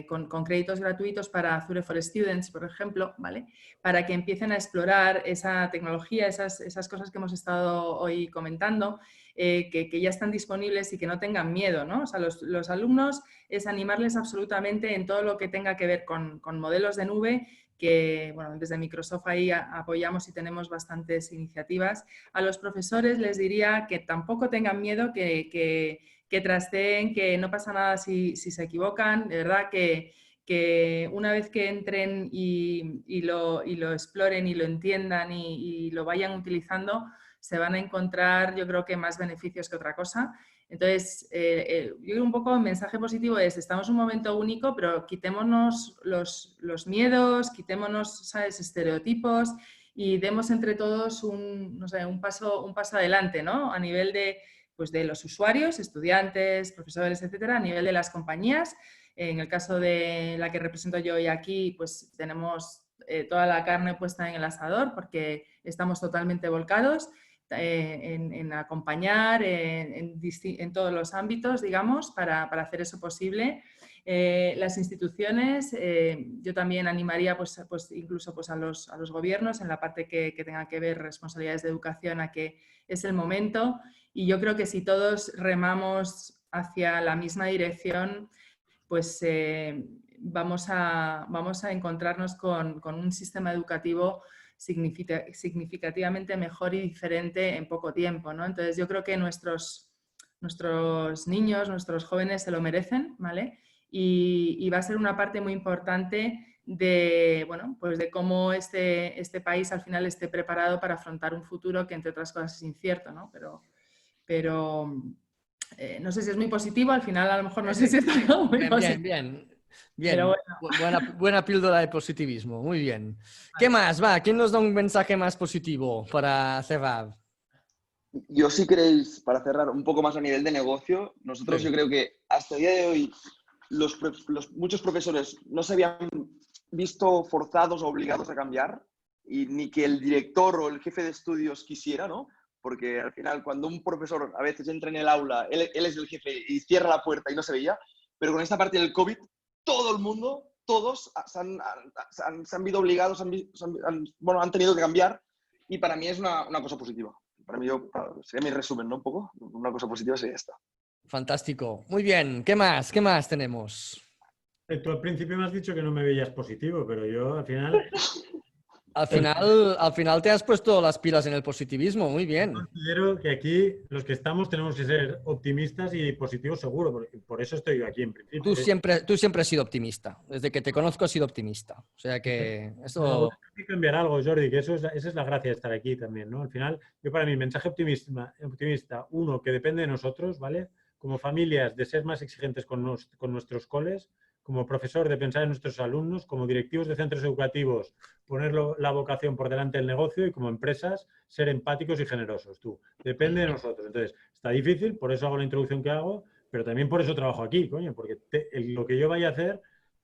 con créditos gratuitos para Azure for Students, por ejemplo, ¿vale? Para que empiecen a explorar esa tecnología, esas cosas que hemos estado hoy comentando, que ya están disponibles y que no tengan miedo, ¿no? O sea, los alumnos es animarles absolutamente en todo lo que tenga que ver con modelos de nube, que bueno, desde Microsoft ahí apoyamos y tenemos bastantes iniciativas. A los profesores les diría que tampoco tengan miedo, que trasteen, que no pasa nada si se equivocan, de verdad que una vez que entren y lo exploren y lo entiendan y lo vayan utilizando, se van a encontrar, yo creo que más beneficios que otra cosa. Entonces, yo creo un poco el mensaje positivo es, estamos en un momento único, pero quitémonos los miedos, quitémonos, ¿sabes?, estereotipos y demos entre todos un paso adelante, ¿no? A nivel pues de los usuarios, estudiantes, profesores, etcétera, a nivel de las compañías. En el caso de la que represento yo hoy aquí, pues tenemos toda la carne puesta en el asador porque estamos totalmente volcados en acompañar en todos los ámbitos, digamos, para hacer eso posible. Las instituciones, yo también animaría pues incluso pues a los gobiernos en la parte que tenga que ver responsabilidades de educación a que es el momento, y yo creo que si todos remamos hacia la misma dirección, pues vamos a encontrarnos con un sistema educativo significativamente mejor y diferente en poco tiempo, ¿no? Entonces yo creo que nuestros niños, nuestros jóvenes se lo merecen, ¿vale? Y va a ser una parte muy importante de, bueno, pues de cómo este país al final esté preparado para afrontar un futuro que entre otras cosas es incierto, ¿no? Pero no sé si es muy positivo, al final a lo mejor no sé si es algo muy positivo. Bien. Pero Buena píldora de positivismo, muy bien. ¿Qué más? Va, ¿quién nos da un mensaje más positivo para cerrar? Yo, si queréis, para cerrar un poco más a nivel de negocio, nosotros yo creo que hasta el día de hoy muchos profesores no se habían visto forzados o obligados a cambiar, y ni que el director o el jefe de estudios quisiera, ¿no? Porque al final, cuando un profesor a veces entra en el aula, él es el jefe y cierra la puerta y no se veía, pero con esta parte del COVID, todo el mundo, todos se han visto obligados, han tenido que cambiar, y para mí es una cosa positiva. Para mí, sería mi resumen, ¿no? Un poco, una cosa positiva sería esta. Fantástico. Muy bien. ¿Qué más? ¿Qué más tenemos? Tú al principio me has dicho que no me veías positivo, pero yo al final... Al final te has puesto las pilas en el positivismo. Muy bien. Considero que aquí los que estamos tenemos que ser optimistas y positivos seguro, porque por eso estoy yo aquí en principio. Tú siempre has sido optimista. Desde que te conozco has sido optimista. O sea que eso... No, hay que cambiar algo, Jordi, que esa es la gracia de estar aquí también, ¿no? Al final, yo para mí, mensaje optimista, uno, que depende de nosotros, ¿vale? Como familias, de ser más exigentes con nuestros coles, como profesor, de pensar en nuestros alumnos, como directivos de centros educativos, poner la vocación por delante del negocio, y como empresas, ser empáticos y generosos. Depende de nosotros. Entonces, está difícil, por eso hago la introducción que hago, pero también por eso trabajo aquí, coño, porque lo que yo vaya a hacer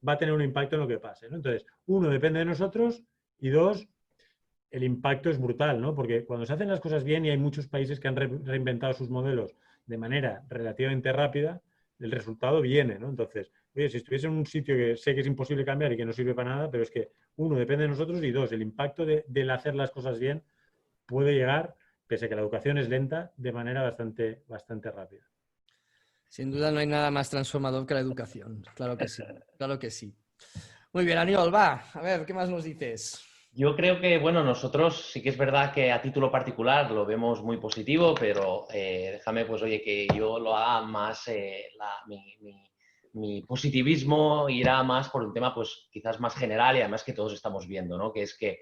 va a tener un impacto en lo que pase, ¿no? Entonces, uno, depende de nosotros, y dos, el impacto es brutal, ¿no? Porque cuando se hacen las cosas bien, y hay muchos países que han reinventado sus modelos de manera relativamente rápida, el resultado viene, ¿no? Entonces, oye, si estuviese en un sitio que sé que es imposible cambiar y que no sirve para nada, pero es que, uno, depende de nosotros, y dos, el impacto del hacer las cosas bien puede llegar, pese a que la educación es lenta, de manera bastante rápida. Sin duda no hay nada más transformador que la educación. Claro que sí, claro que sí. Muy bien, Aniol, va. A ver, ¿qué más nos dices? Yo creo que, bueno, nosotros sí que es verdad que a título particular lo vemos muy positivo, pero déjame, pues, oye, que yo lo haga más, mi positivismo irá más por un tema, pues, quizás más general, y además que todos estamos viendo, ¿no? Que es que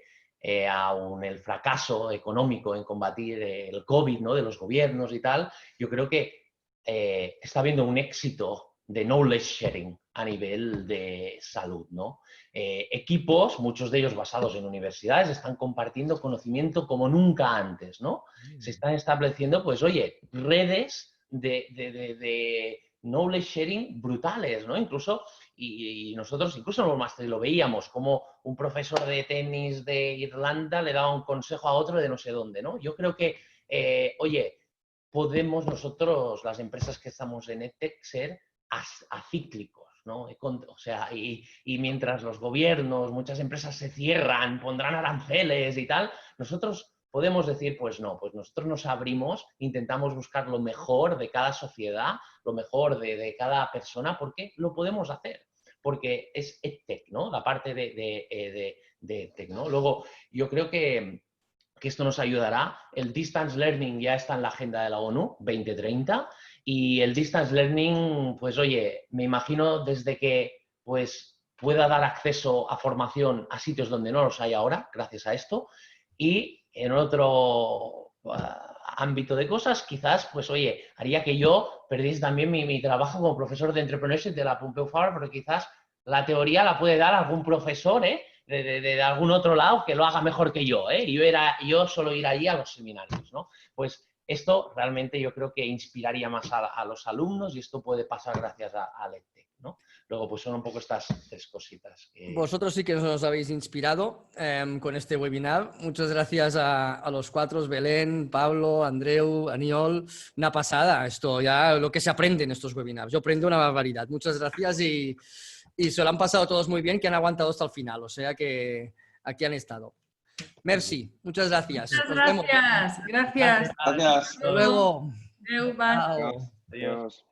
aun el fracaso económico en combatir el COVID, ¿no? De los gobiernos y tal, yo creo que está habiendo un éxito de knowledge sharing a nivel de salud, ¿no? Equipos, muchos de ellos basados en universidades, están compartiendo conocimiento como nunca antes, ¿no? Se están estableciendo, pues, oye, redes de knowledge sharing brutales, ¿no? Incluso, y nosotros incluso en los másteres lo veíamos, como un profesor de tenis de Irlanda le daba un consejo a otro de no sé dónde, ¿no? Yo creo que, oye, podemos nosotros, las empresas que estamos en EdTech, ser acíclicos, ¿no? O sea, y mientras los gobiernos, muchas empresas se cierran, pondrán aranceles y tal, nosotros podemos decir, pues no, pues nosotros nos abrimos, intentamos buscar lo mejor de cada sociedad, lo mejor de cada persona, porque lo podemos hacer, porque es EdTech, ¿no? La parte de EdTech, ¿no? Luego, yo creo que esto nos ayudará. El Distance Learning ya está en la agenda de la ONU 2030 y el Distance Learning, pues oye, me imagino desde que pues pueda dar acceso a formación a sitios donde no los hay ahora, gracias a esto, y en otro ámbito de cosas, quizás, pues oye, haría que yo perdiese también mi trabajo como profesor de Entrepreneurship de la Pompeu Fabra, porque quizás la teoría la puede dar algún profesor, de algún otro lado que lo haga mejor que yo, y yo solo ir allí a los seminarios, ¿no? Pues esto realmente yo creo que inspiraría más a los alumnos y esto puede pasar gracias a EdTech, ¿no? Luego, pues son un poco estas tres cositas. Vosotros sí que nos habéis inspirado con este webinar. Muchas gracias a los cuatro, Belén, Pablo, Andreu, Aniol. Una pasada esto, ya lo que se aprende en estos webinars. Yo aprendo una barbaridad. Muchas gracias y se lo han pasado todos muy bien, que han aguantado hasta el final. O sea que aquí han estado. Merci, muchas gracias. Muchas gracias. Gracias. Gracias. Hasta luego. Adeu, bye. Chao. Adiós.